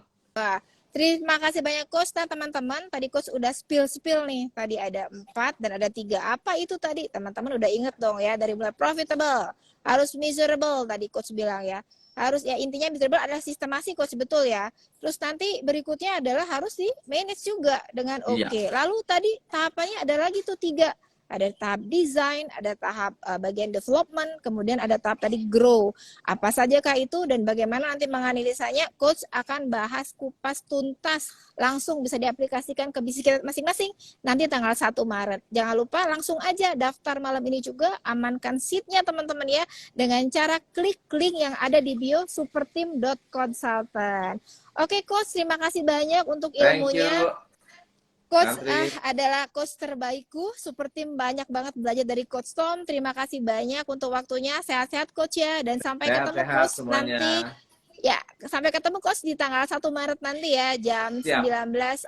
Terima kasih banyak coach. Nah teman-teman, tadi coach udah spill nih. Tadi ada 4 dan ada 3. Apa itu tadi? Teman-teman udah inget dong ya. Dari mulai profitable, harus miserable tadi coach bilang ya. Harus ya, intinya miserable adalah sistemasi coach, betul ya. Terus nanti berikutnya adalah harus di manage juga dengan oke. Lalu tadi tahapannya ada lagi tuh 3. Ada tahap design, ada tahap bagian development, kemudian ada tahap tadi grow. Apa sajakah itu dan bagaimana nanti menganalisanya? Coach akan bahas kupas tuntas, langsung bisa diaplikasikan ke bisnis kita masing-masing nanti tanggal 1 Maret. Jangan lupa langsung aja daftar malam ini juga, amankan seatnya teman-teman ya, dengan cara klik link yang ada di bio superteam.consultant. Oke Coach, terima kasih banyak untuk ilmunya. Coach adalah coach terbaikku, Superteam banyak banget belajar dari Coach Tom. Terima kasih banyak untuk waktunya. Sehat-sehat Coach ya, dan sampai ketemu Coach semuanya. Nanti. Ya, sampai ketemu Coach di tanggal 1 Maret nanti ya, jam 19.00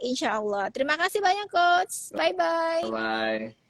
insya Allah. Terima kasih banyak Coach. Bye-bye. Bye-bye.